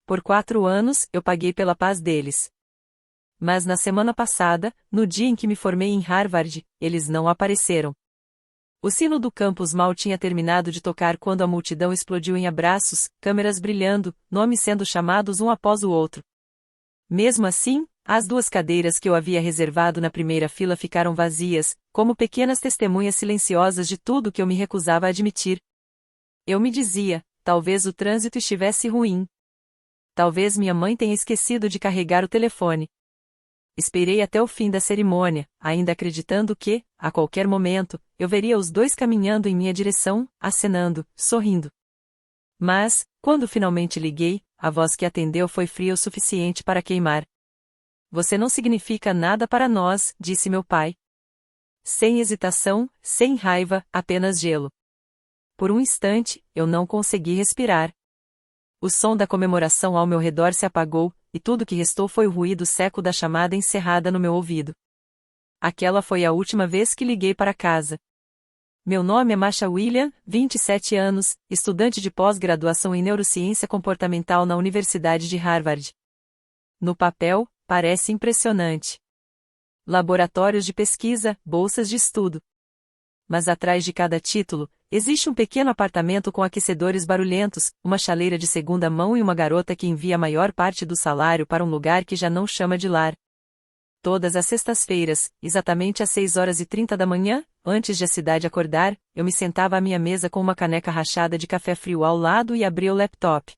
Por 4 anos, eu paguei pela paz deles. Mas na semana passada, no dia em que me formei em Harvard, eles não apareceram. O sino do campus mal tinha terminado de tocar quando a multidão explodiu em abraços, câmeras brilhando, nomes sendo chamados um após o outro. Mesmo assim, as 2 cadeiras que eu havia reservado na primeira fila ficaram vazias, como pequenas testemunhas silenciosas de tudo que eu me recusava a admitir. Eu me dizia, talvez o trânsito estivesse ruim. Talvez minha mãe tenha esquecido de carregar o telefone. Esperei até o fim da cerimônia, ainda acreditando que, a qualquer momento, eu veria os 2 caminhando em minha direção, acenando, sorrindo. Mas, quando finalmente liguei, a voz que atendeu foi fria o suficiente para queimar. Você não significa nada para nós, disse meu pai. Sem hesitação, sem raiva, apenas gelo. Por um instante, eu não consegui respirar. O som da comemoração ao meu redor se apagou, e tudo que restou foi o ruído seco da chamada encerrada no meu ouvido. Aquela foi a última vez que liguei para casa. Meu nome é Masha William, 27 anos, estudante de pós-graduação em neurociência comportamental na Universidade de Harvard. No papel, parece impressionante. Laboratórios de pesquisa, bolsas de estudo. Mas atrás de cada título, existe um pequeno apartamento com aquecedores barulhentos, uma chaleira de segunda mão e uma garota que envia a maior parte do salário para um lugar que já não chama de lar. Todas as sextas-feiras, exatamente às 6h30 da manhã, antes de a cidade acordar, eu me sentava à minha mesa com uma caneca rachada de café frio ao lado e abria o laptop.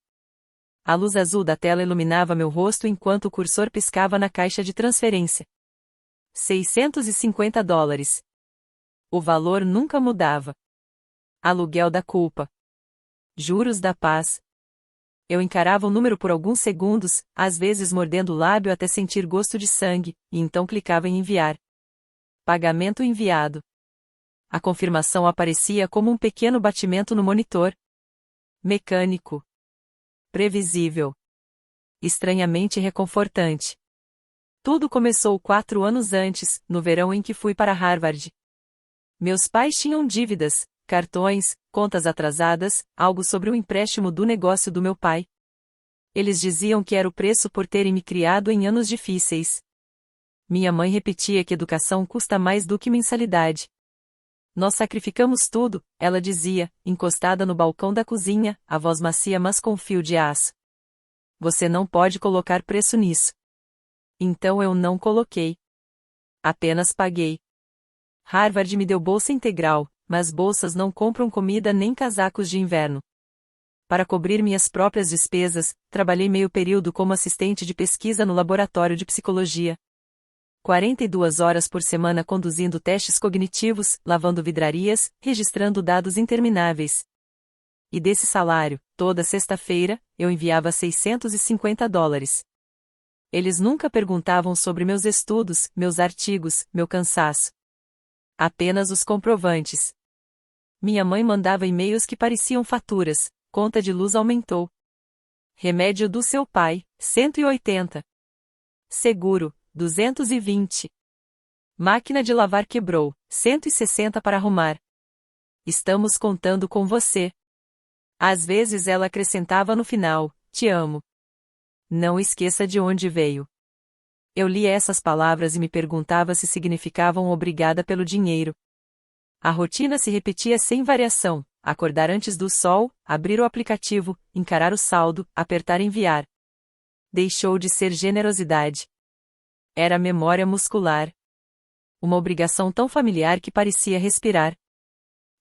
A luz azul da tela iluminava meu rosto enquanto o cursor piscava na caixa de transferência. $650. O valor nunca mudava. Aluguel da culpa. Juros da paz. Eu encarava o número por alguns segundos, às vezes mordendo o lábio até sentir gosto de sangue, e então clicava em enviar. Pagamento enviado. A confirmação aparecia como um pequeno batimento no monitor. Mecânico. Previsível. Estranhamente reconfortante. Tudo começou 4 anos antes, no verão em que fui para Harvard. Meus pais tinham dívidas, cartões, contas atrasadas, algo sobre o empréstimo do negócio do meu pai. Eles diziam que era o preço por terem me criado em anos difíceis. Minha mãe repetia que educação custa mais do que mensalidade. Nós sacrificamos tudo, ela dizia, encostada no balcão da cozinha, a voz macia mas com fio de aço. Você não pode colocar preço nisso. Então eu não coloquei. Apenas paguei. Harvard me deu bolsa integral, mas bolsas não compram comida nem casacos de inverno. Para cobrir minhas próprias despesas, trabalhei meio período como assistente de pesquisa no laboratório de psicologia. 42 horas por semana conduzindo testes cognitivos, lavando vidrarias, registrando dados intermináveis. E desse salário, toda sexta-feira, eu enviava $650. Eles nunca perguntavam sobre meus estudos, meus artigos, meu cansaço. Apenas os comprovantes. Minha mãe mandava e-mails que pareciam faturas, conta de luz aumentou. Remédio do seu pai, 180. Seguro, 220. Máquina de lavar quebrou, 160 para arrumar. Estamos contando com você. Às vezes ela acrescentava no final, te amo. Não esqueça de onde veio. Eu lia essas palavras e me perguntava se significavam obrigada pelo dinheiro. A rotina se repetia sem variação: acordar antes do sol, abrir o aplicativo, encarar o saldo, apertar enviar. Deixou de ser generosidade. Era memória muscular. Uma obrigação tão familiar que parecia respirar.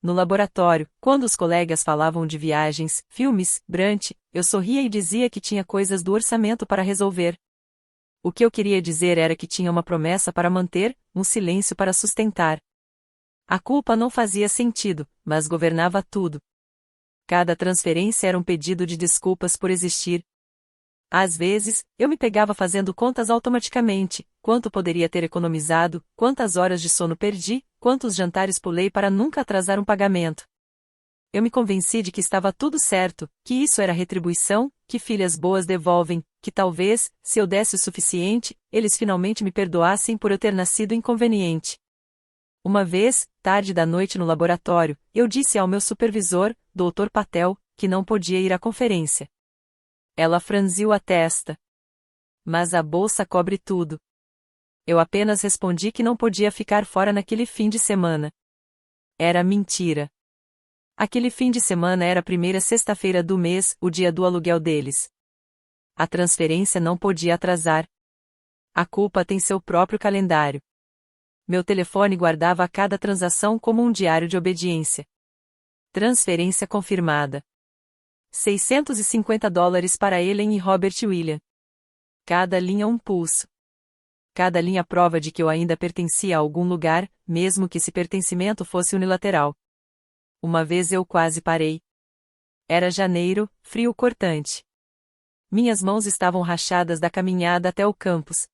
No laboratório, quando os colegas falavam de viagens, filmes, brunch, eu sorria e dizia que tinha coisas do orçamento para resolver. O que eu queria dizer era que tinha uma promessa para manter, um silêncio para sustentar. A culpa não fazia sentido, mas governava tudo. Cada transferência era um pedido de desculpas por existir. Às vezes, eu me pegava fazendo contas automaticamente: quanto poderia ter economizado, quantas horas de sono perdi, quantos jantares pulei para nunca atrasar um pagamento. Eu me convenci de que estava tudo certo, que isso era retribuição, que filhas boas devolvem, que talvez, se eu desse o suficiente, eles finalmente me perdoassem por eu ter nascido inconveniente. Uma vez, tarde da noite no laboratório, eu disse ao meu supervisor, Dr. Patel, que não podia ir à conferência. Ela franziu a testa. Mas a bolsa cobre tudo. Eu apenas respondi que não podia ficar fora naquele fim de semana. Era mentira. Aquele fim de semana era a primeira sexta-feira do mês, o dia do aluguel deles. A transferência não podia atrasar. A culpa tem seu próprio calendário. Meu telefone guardava a cada transação como um diário de obediência. Transferência confirmada. $650 para Ellen e Robert William. Cada linha um pulso. Cada linha prova de que eu ainda pertencia a algum lugar, mesmo que esse pertencimento fosse unilateral. Uma vez eu quase parei. Era janeiro, frio cortante. Minhas mãos estavam rachadas da caminhada até o campus.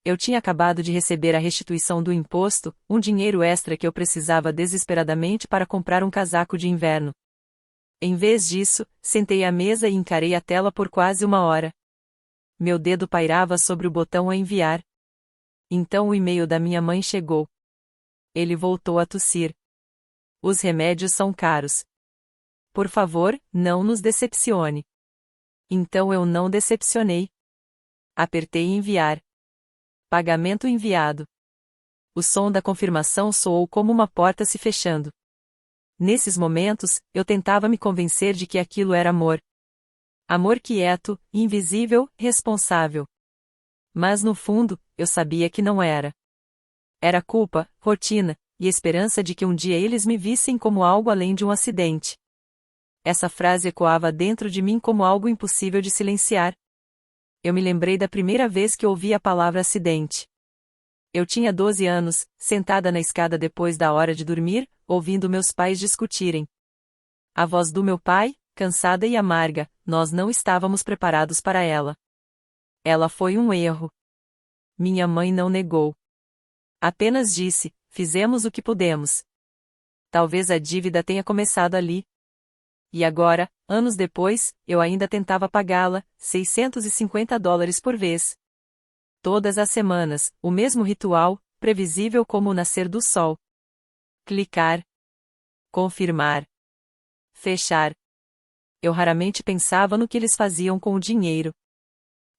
Eu tinha acabado de receber a restituição do imposto, um dinheiro extra que eu precisava desesperadamente para comprar um casaco de inverno. Em vez disso, sentei à mesa e encarei a tela por quase uma hora. Meu dedo pairava sobre o botão a enviar. Então o e-mail da minha mãe chegou. Ele voltou a tossir. Os remédios são caros. Por favor, não nos decepcione. Então eu não decepcionei. Apertei enviar. Pagamento enviado. O som da confirmação soou como uma porta se fechando. Nesses momentos, eu tentava me convencer de que aquilo era amor. Amor quieto, invisível, responsável. Mas no fundo, eu sabia que não era. Era culpa, rotina, e esperança de que um dia eles me vissem como algo além de um acidente. Essa frase ecoava dentro de mim como algo impossível de silenciar. Eu me lembrei da primeira vez que ouvi a palavra acidente. Eu tinha 12 anos, sentada na escada depois da hora de dormir, ouvindo meus pais discutirem. A voz do meu pai, cansada e amarga, nós não estávamos preparados para ela. Ela foi um erro. Minha mãe não negou. Apenas disse, fizemos o que pudemos. Talvez a dívida tenha começado ali. E agora, anos depois, eu ainda tentava pagá-la, $650 por vez. Todas as semanas, o mesmo ritual, previsível como o nascer do sol. Clicar. Confirmar. Fechar. Eu raramente pensava no que eles faziam com o dinheiro.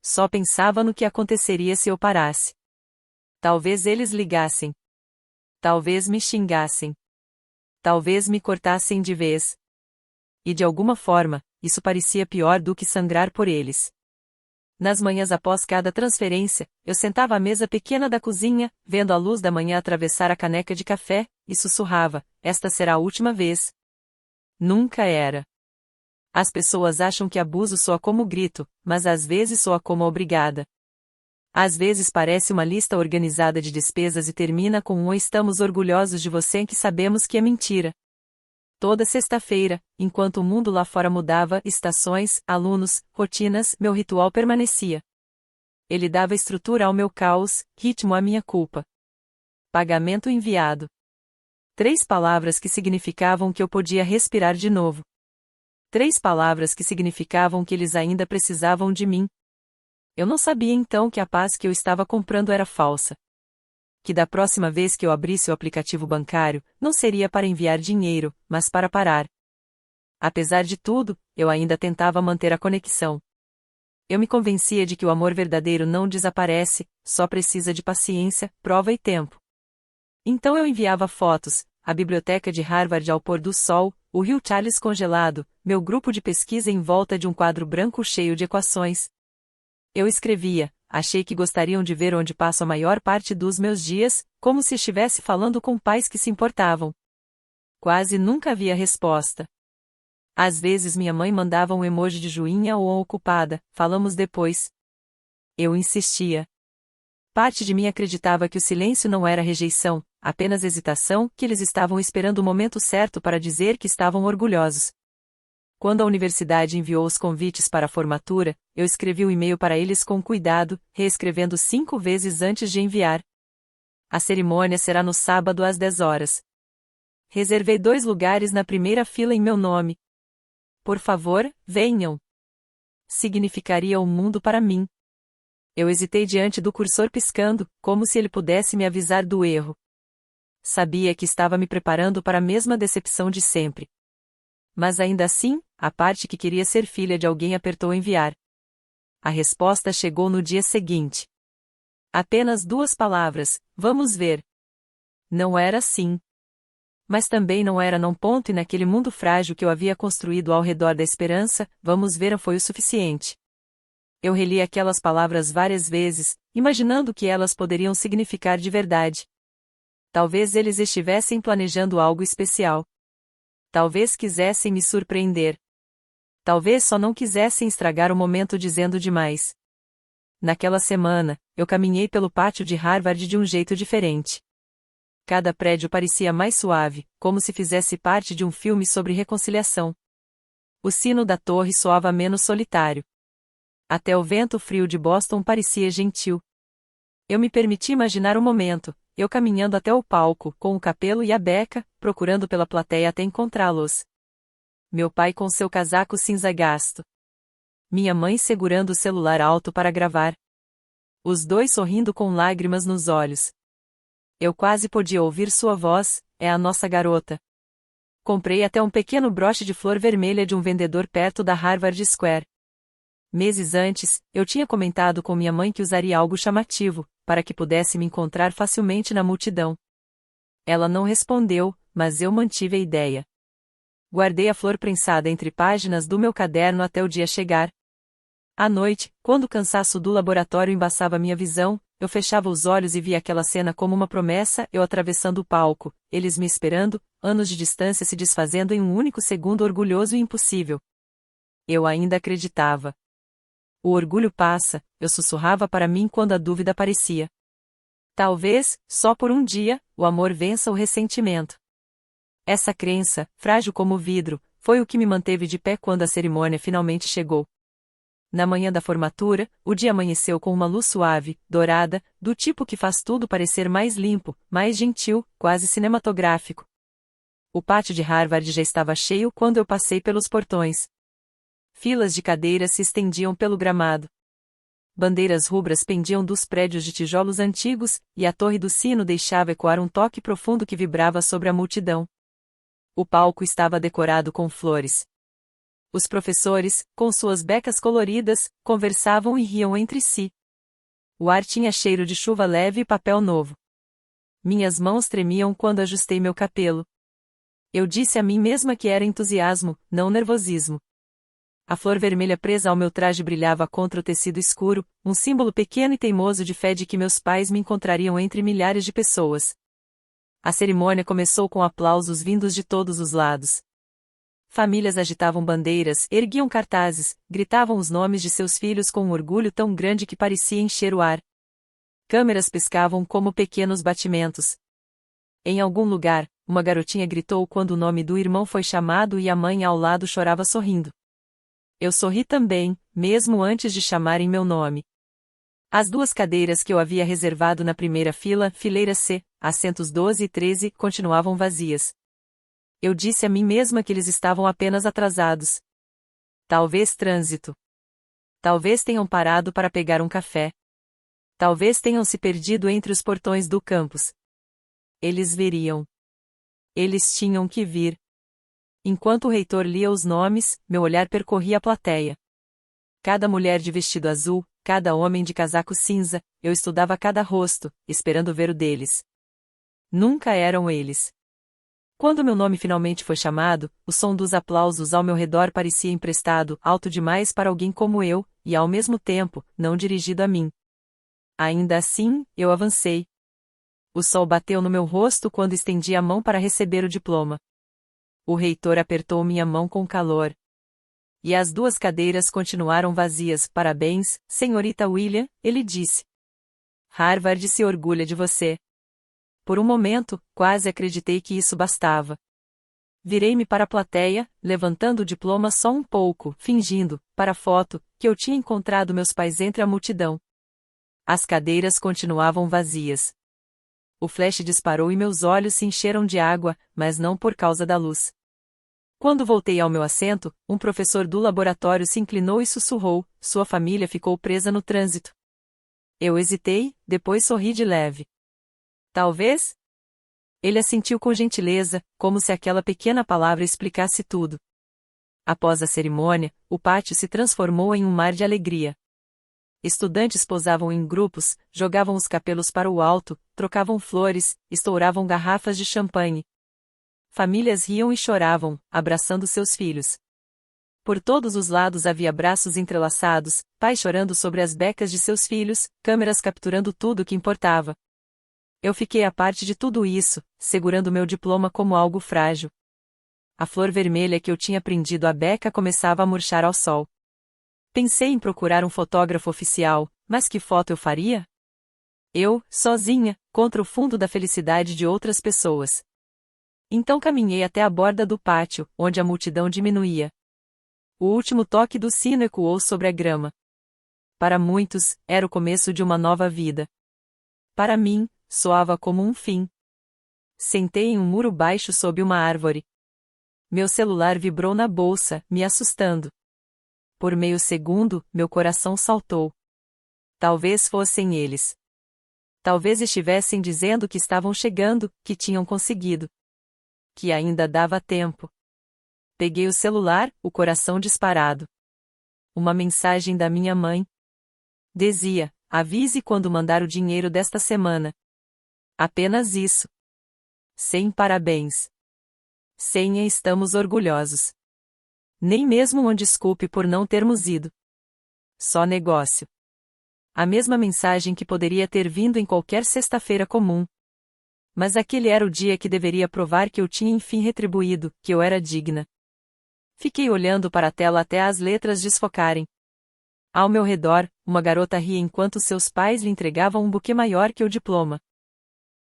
Só pensava no que aconteceria se eu parasse. Talvez eles ligassem. Talvez me xingassem. Talvez me cortassem de vez. E de alguma forma, isso parecia pior do que sangrar por eles. Nas manhãs após cada transferência, eu sentava à mesa pequena da cozinha, vendo a luz da manhã atravessar a caneca de café, e sussurrava, esta será a última vez. Nunca era. As pessoas acham que abuso soa como grito, mas às vezes soa como obrigada. Às vezes parece uma lista organizada de despesas e termina com um estamos orgulhosos de você que sabemos que é mentira. Toda sexta-feira, enquanto o mundo lá fora mudava, estações, alunos, rotinas, meu ritual permanecia. Ele dava estrutura ao meu caos, ritmo à minha culpa. Pagamento enviado. 3 palavras que significavam que eu podia respirar de novo. 3 palavras que significavam que eles ainda precisavam de mim. Eu não sabia então que a paz que eu estava comprando era falsa. Que da próxima vez que eu abrisse o aplicativo bancário, não seria para enviar dinheiro, mas para parar. Apesar de tudo, eu ainda tentava manter a conexão. Eu me convencia de que o amor verdadeiro não desaparece, só precisa de paciência, prova e tempo. Então eu enviava fotos, a biblioteca de Harvard ao pôr do sol, o rio Charles congelado, meu grupo de pesquisa em volta de um quadro branco cheio de equações. Eu escrevia, achei que gostariam de ver onde passo a maior parte dos meus dias, como se estivesse falando com pais que se importavam. Quase nunca havia resposta. Às vezes minha mãe mandava um emoji de joinha ou ocupada, falamos depois. Eu insistia. Parte de mim acreditava que o silêncio não era rejeição, apenas hesitação, que eles estavam esperando o momento certo para dizer que estavam orgulhosos. Quando a universidade enviou os convites para a formatura, eu escrevi o e-mail para eles com cuidado, reescrevendo 5 vezes antes de enviar. A cerimônia será no sábado às 10 horas. Reservei 2 lugares na primeira fila em meu nome. Por favor, venham. Significaria o mundo para mim. Eu hesitei diante do cursor piscando, como se ele pudesse me avisar do erro. Sabia que estava me preparando para a mesma decepção de sempre. Mas ainda assim, A parte que queria ser filha de alguém apertou enviar. A resposta chegou no dia seguinte. Apenas 2 palavras, vamos ver. Não era assim. Mas também não era não ponto e naquele mundo frágil que eu havia construído ao redor da esperança, vamos ver foi o suficiente. Eu reli aquelas palavras várias vezes, imaginando o que elas poderiam significar de verdade. Talvez eles estivessem planejando algo especial. Talvez quisessem me surpreender. Talvez só não quisessem estragar o momento dizendo demais. Naquela semana, eu caminhei pelo pátio de Harvard de um jeito diferente. Cada prédio parecia mais suave, como se fizesse parte de um filme sobre reconciliação. O sino da torre soava menos solitário. Até o vento frio de Boston parecia gentil. Eu me permiti imaginar o momento, eu caminhando até o palco, com o capelo e a beca, procurando pela plateia até encontrá-los. Meu pai com seu casaco cinza gasto. Minha mãe segurando o celular alto para gravar. Os dois sorrindo com lágrimas nos olhos. Eu quase podia ouvir sua voz, é a nossa garota. Comprei até um pequeno broche de flor vermelha de um vendedor perto da Harvard Square. Meses antes, eu tinha comentado com minha mãe que usaria algo chamativo, para que pudesse me encontrar facilmente na multidão. Ela não respondeu, mas eu mantive a ideia. Guardei a flor prensada entre páginas do meu caderno até o dia chegar. À noite, quando o cansaço do laboratório embaçava minha visão, eu fechava os olhos e via aquela cena como uma promessa, eu atravessando o palco, eles me esperando, anos de distância se desfazendo em um único segundo orgulhoso e impossível. Eu ainda acreditava. O orgulho passa, eu sussurrava para mim quando a dúvida aparecia. Talvez, só por um dia, o amor vença o ressentimento. Essa crença, frágil como o vidro, foi o que me manteve de pé quando a cerimônia finalmente chegou. Na manhã da formatura, o dia amanheceu com uma luz suave, dourada, do tipo que faz tudo parecer mais limpo, mais gentil, quase cinematográfico. O pátio de Harvard já estava cheio quando eu passei pelos portões. Filas de cadeiras se estendiam pelo gramado. Bandeiras rubras pendiam dos prédios de tijolos antigos, e a torre do sino deixava ecoar um toque profundo que vibrava sobre a multidão. O palco estava decorado com flores. Os professores, com suas becas coloridas, conversavam e riam entre si. O ar tinha cheiro de chuva leve e papel novo. Minhas mãos tremiam quando ajustei meu cabelo. Eu disse a mim mesma que era entusiasmo, não nervosismo. A flor vermelha presa ao meu traje brilhava contra o tecido escuro, um símbolo pequeno e teimoso de fé de que meus pais me encontrariam entre milhares de pessoas. A cerimônia começou com aplausos vindos de todos os lados. Famílias agitavam bandeiras, erguiam cartazes, gritavam os nomes de seus filhos com um orgulho tão grande que parecia encher o ar. Câmeras piscavam como pequenos batimentos. Em algum lugar, uma garotinha gritou quando o nome do irmão foi chamado e a mãe ao lado chorava sorrindo. Eu sorri também, mesmo antes de chamarem meu nome. As 2 cadeiras que eu havia reservado na primeira fila, fileira C, assentos 12 e 13, continuavam vazias. Eu disse a mim mesma que eles estavam apenas atrasados. Talvez trânsito. Talvez tenham parado para pegar um café. Talvez tenham se perdido entre os portões do campus. Eles veriam. Eles tinham que vir. Enquanto o reitor lia os nomes, meu olhar percorria a plateia. Cada mulher de vestido azul, cada homem de casaco cinza, eu estudava cada rosto, esperando ver o deles. Nunca eram eles. Quando meu nome finalmente foi chamado, o som dos aplausos ao meu redor parecia emprestado, alto demais para alguém como eu, e ao mesmo tempo, não dirigido a mim. Ainda assim, eu avancei. O sol bateu no meu rosto quando estendi a mão para receber o diploma. O reitor apertou minha mão com calor. E as 2 cadeiras continuaram vazias. Parabéns, senhorita William, ele disse. Harvard se orgulha de você. Por um momento, quase acreditei que isso bastava. Virei-me para a plateia, levantando o diploma só um pouco, fingindo, para a foto, que eu tinha encontrado meus pais entre a multidão. As cadeiras continuavam vazias. O flash disparou e meus olhos se encheram de água, mas não por causa da luz. Quando voltei ao meu assento, um professor do laboratório se inclinou e sussurrou, sua família ficou presa no trânsito. Eu hesitei, depois sorri de leve. Talvez? Ele assentiu com gentileza, como se aquela pequena palavra explicasse tudo. Após a cerimônia, o pátio se transformou em um mar de alegria. Estudantes posavam em grupos, jogavam os capelos para o alto, trocavam flores, estouravam garrafas de champanhe. Famílias riam e choravam, abraçando seus filhos. Por todos os lados havia braços entrelaçados, pais chorando sobre as becas de seus filhos, câmeras capturando tudo o que importava. Eu fiquei à parte de tudo isso, segurando meu diploma como algo frágil. A flor vermelha que eu tinha prendido à beca começava a murchar ao sol. Pensei em procurar um fotógrafo oficial, mas que foto eu faria? Eu, sozinha, contra o fundo da felicidade de outras pessoas. Então caminhei até a borda do pátio, onde a multidão diminuía. O último toque do sino ecoou sobre a grama. Para muitos, era o começo de uma nova vida. Para mim, soava como um fim. Sentei em um muro baixo sob uma árvore. Meu celular vibrou na bolsa, me assustando. Por meio segundo, meu coração saltou. Talvez fossem eles. Talvez estivessem dizendo que estavam chegando, que tinham conseguido. Que ainda dava tempo. Peguei o celular, o coração disparado. Uma mensagem da minha mãe. Dizia: avise quando mandar o dinheiro desta semana. Apenas isso. Sem parabéns. Sem estamos orgulhosos. Nem mesmo uma desculpe por não termos ido. Só negócio. A mesma mensagem que poderia ter vindo em qualquer sexta-feira comum. Mas aquele era o dia que deveria provar que eu tinha enfim retribuído, que eu era digna. Fiquei olhando para a tela até as letras desfocarem. Ao meu redor, uma garota ria enquanto seus pais lhe entregavam um buquê maior que o diploma.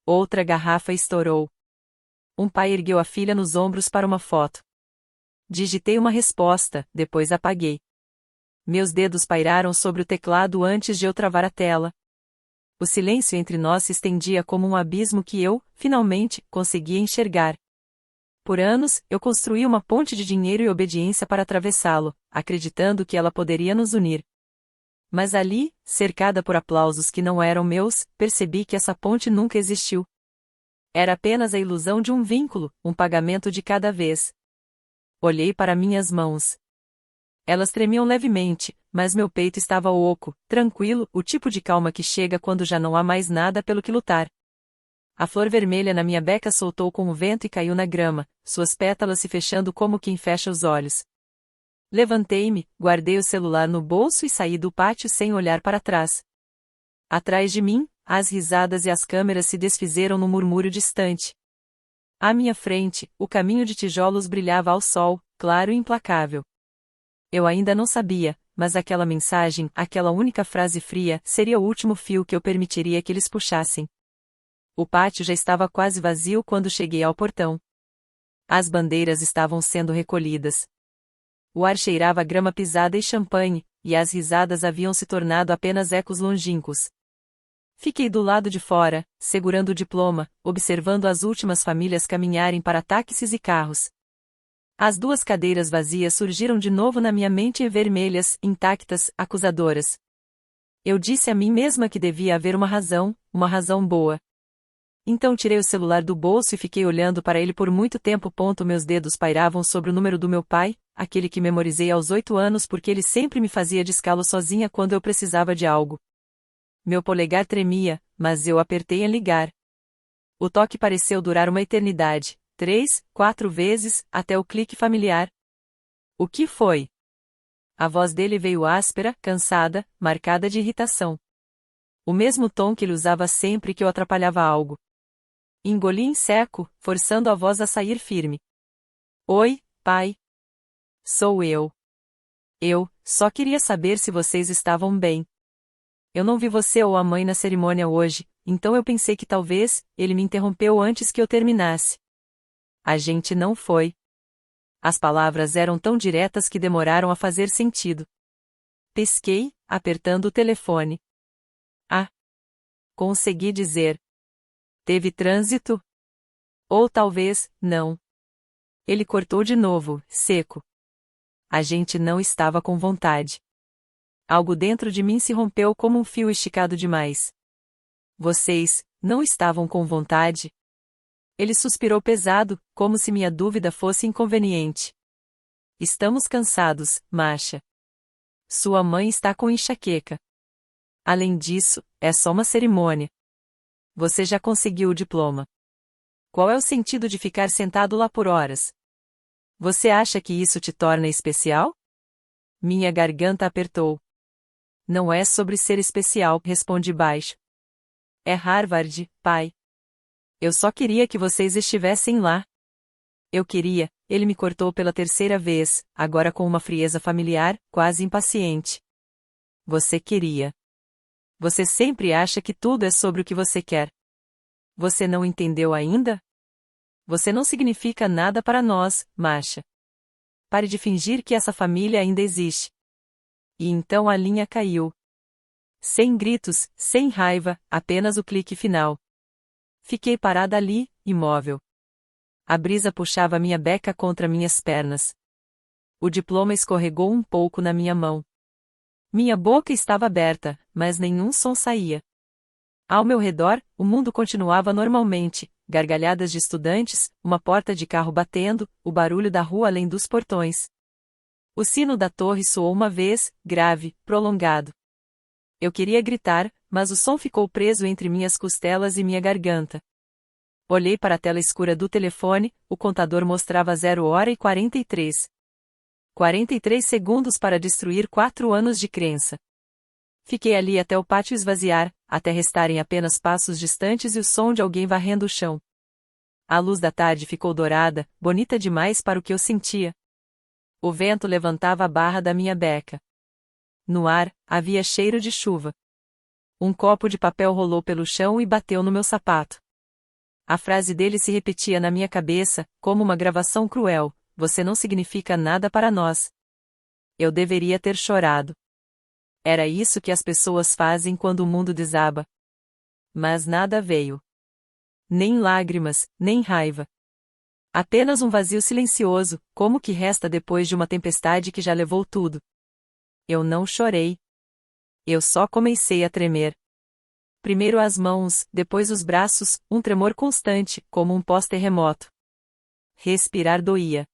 Outra garrafa estourou. Um pai ergueu a filha nos ombros para uma foto. Digitei uma resposta, depois apaguei. Meus dedos pairaram sobre o teclado antes de eu travar a tela. O silêncio entre nós se estendia como um abismo que eu, finalmente, conseguia enxergar. Por anos, eu construí uma ponte de dinheiro e obediência para atravessá-lo, acreditando que ela poderia nos unir. Mas ali, cercada por aplausos que não eram meus, percebi que essa ponte nunca existiu. Era apenas a ilusão de um vínculo, um pagamento de cada vez. Olhei para minhas mãos. Elas tremiam levemente, mas meu peito estava oco, tranquilo, o tipo de calma que chega quando já não há mais nada pelo que lutar. A flor vermelha na minha beca soltou com o vento e caiu na grama, suas pétalas se fechando como quem fecha os olhos. Levantei-me, guardei o celular no bolso e saí do pátio sem olhar para trás. Atrás de mim, as risadas e as câmeras se desfizeram no murmúrio distante. À minha frente, o caminho de tijolos brilhava ao sol, claro e implacável. Eu ainda não sabia, mas aquela mensagem, aquela única frase fria, seria o último fio que eu permitiria que eles puxassem. O pátio já estava quase vazio quando cheguei ao portão. As bandeiras estavam sendo recolhidas. O ar cheirava grama pisada e champanhe, e as risadas haviam se tornado apenas ecos longínquos. Fiquei do lado de fora, segurando o diploma, observando as últimas famílias caminharem para táxis e carros. As duas cadeiras vazias surgiram de novo na minha mente vermelhas, intactas, acusadoras. Eu disse a mim mesma que devia haver uma razão boa. Então tirei o celular do bolso e fiquei olhando para ele por muito tempo. Meus dedos pairavam sobre o número do meu pai, aquele que memorizei aos 8 anos porque ele sempre me fazia descalo sozinha quando eu precisava de algo. Meu polegar tremia, mas eu apertei em ligar. O toque pareceu durar uma eternidade, 3, 4 vezes, até o clique familiar. O que foi? A voz dele veio áspera, cansada, marcada de irritação. O mesmo tom que ele usava sempre que eu atrapalhava algo. Engoli em seco, forçando a voz a sair firme. Oi, pai. Sou eu. Eu só queria saber se vocês estavam bem. Eu não vi você ou a mãe na cerimônia hoje, então eu pensei que talvez, ele me interrompeu antes que eu terminasse. A gente não foi. As palavras eram tão diretas que demoraram a fazer sentido. Pesquei, apertando o telefone. Ah! Consegui dizer. Teve trânsito? Ou talvez, não. Ele cortou de novo, seco. A gente não estava com vontade. Algo dentro de mim se rompeu como um fio esticado demais. Vocês, não estavam com vontade? Ele suspirou pesado, como se minha dúvida fosse inconveniente. Estamos cansados, Masha. Sua mãe está com enxaqueca. Além disso, é só uma cerimônia. Você já conseguiu o diploma. Qual é o sentido de ficar sentado lá por horas? Você acha que isso te torna especial? Minha garganta apertou. Não é sobre ser especial, respondi baixo. É Harvard, pai. Eu só queria que vocês estivessem lá. Eu queria, ele me cortou pela terceira vez, agora com uma frieza familiar, quase impaciente. Você queria. Você sempre acha que tudo é sobre o que você quer. Você não entendeu ainda? Você não significa nada para nós, Masha. Pare de fingir que essa família ainda existe. E então a linha caiu. Sem gritos, sem raiva, apenas o clique final. Fiquei parada ali, imóvel. A brisa puxava minha beca contra minhas pernas. O diploma escorregou um pouco na minha mão. Minha boca estava aberta, mas nenhum som saía. Ao meu redor, o mundo continuava normalmente, gargalhadas de estudantes, uma porta de carro batendo, o barulho da rua além dos portões. O sino da torre soou uma vez, grave, prolongado. Eu queria gritar, mas o som ficou preso entre minhas costelas e minha garganta. Olhei para a tela escura do telefone, o contador mostrava 0h43. 43 segundos para destruir 4 anos de crença. Fiquei ali até o pátio esvaziar, até restarem apenas passos distantes e o som de alguém varrendo o chão. A luz da tarde ficou dourada, bonita demais para o que eu sentia. O vento levantava a barra da minha beca. No ar, havia cheiro de chuva. Um copo de papel rolou pelo chão e bateu no meu sapato. A frase dele se repetia na minha cabeça, como uma gravação cruel: você não significa nada para nós. Eu deveria ter chorado. Era isso que as pessoas fazem quando o mundo desaba. Mas nada veio. Nem lágrimas, nem raiva. Apenas um vazio silencioso, como que resta depois de uma tempestade que já levou tudo. Eu não chorei. Eu só comecei a tremer. Primeiro as mãos, depois os braços, um tremor constante, como um pós-terremoto. Respirar doía.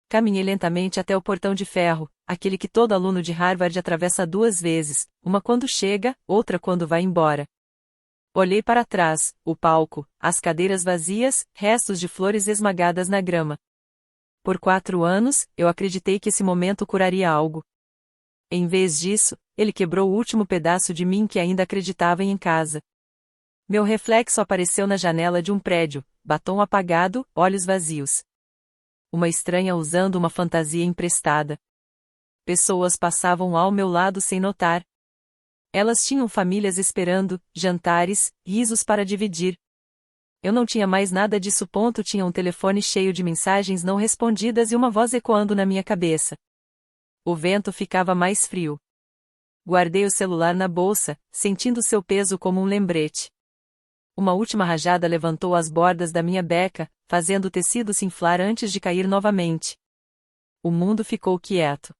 Caminhei lentamente até o portão de ferro, aquele que todo aluno de Harvard atravessa 2 vezes, uma quando chega, outra quando vai embora. Olhei para trás, o palco, as cadeiras vazias, restos de flores esmagadas na grama. Por 4 anos, eu acreditei que esse momento curaria algo. Em vez disso, ele quebrou o último pedaço de mim que ainda acreditava em casa. Meu reflexo apareceu na janela de um prédio, batom apagado, olhos vazios. Uma estranha usando uma fantasia emprestada. Pessoas passavam ao meu lado sem notar. Elas tinham famílias esperando, jantares, risos para dividir. Eu não tinha mais nada disso. Tinha um telefone cheio de mensagens não respondidas e uma voz ecoando na minha cabeça. O vento ficava mais frio. Guardei o celular na bolsa, sentindo seu peso como um lembrete. Uma última rajada levantou as bordas da minha beca, fazendo o tecido se inflar antes de cair novamente. O mundo ficou quieto.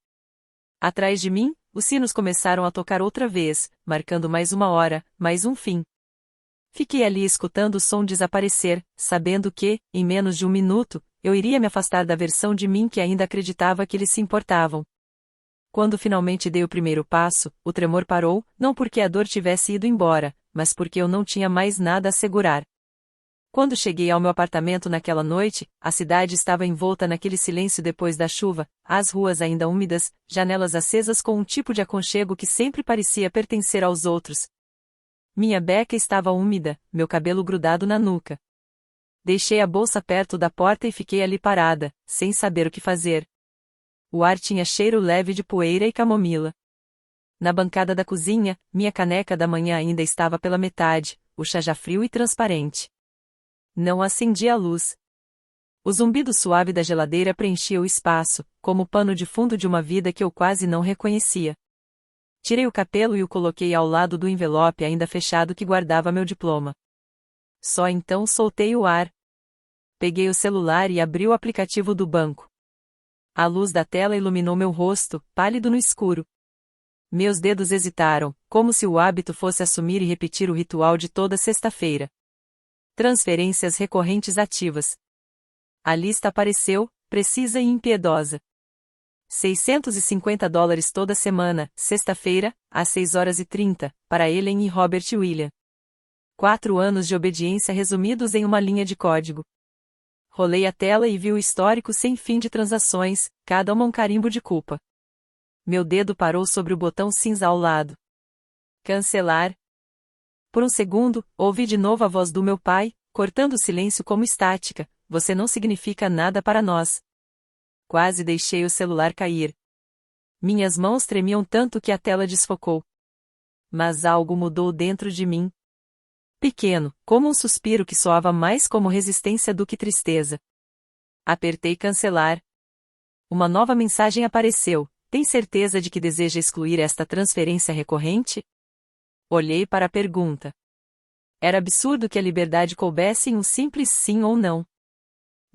Atrás de mim, os sinos começaram a tocar outra vez, marcando mais 1 hora, mais um fim. Fiquei ali escutando o som desaparecer, sabendo que, em menos de 1 minuto, eu iria me afastar da versão de mim que ainda acreditava que eles se importavam. Quando finalmente dei o primeiro passo, o tremor parou, não porque a dor tivesse ido embora, mas porque eu não tinha mais nada a segurar. Quando cheguei ao meu apartamento naquela noite, a cidade estava envolta naquele silêncio depois da chuva, as ruas ainda úmidas, janelas acesas com um tipo de aconchego que sempre parecia pertencer aos outros. Minha beca estava úmida, meu cabelo grudado na nuca. Deixei a bolsa perto da porta e fiquei ali parada, sem saber o que fazer. O ar tinha cheiro leve de poeira e camomila. Na bancada da cozinha, minha caneca da manhã ainda estava pela metade, o chá já frio e transparente. Não acendi a luz. O zumbido suave da geladeira preenchia o espaço, como o pano de fundo de uma vida que eu quase não reconhecia. Tirei o capelo e o coloquei ao lado do envelope ainda fechado que guardava meu diploma. Só então soltei o ar. Peguei o celular e abri o aplicativo do banco. A luz da tela iluminou meu rosto, pálido no escuro. Meus dedos hesitaram, como se o hábito fosse assumir e repetir o ritual de toda sexta-feira. Transferências recorrentes ativas. A lista apareceu, precisa e impiedosa. $650 toda semana, sexta-feira, às 6h30, para Ellen e Robert William. 4 anos de obediência resumidos em uma linha de código. Rolei a tela e vi o histórico sem fim de transações, cada uma um carimbo de culpa. Meu dedo parou sobre o botão cinza ao lado. Cancelar. Por um segundo, ouvi de novo a voz do meu pai, cortando o silêncio como estática: você não significa nada para nós. Quase deixei o celular cair. Minhas mãos tremiam tanto que a tela desfocou. Mas algo mudou dentro de mim. Pequeno, como um suspiro que soava mais como resistência do que tristeza. Apertei cancelar. Uma nova mensagem apareceu: tem certeza de que deseja excluir esta transferência recorrente? Olhei para a pergunta. Era absurdo que a liberdade coubesse em um simples sim ou não.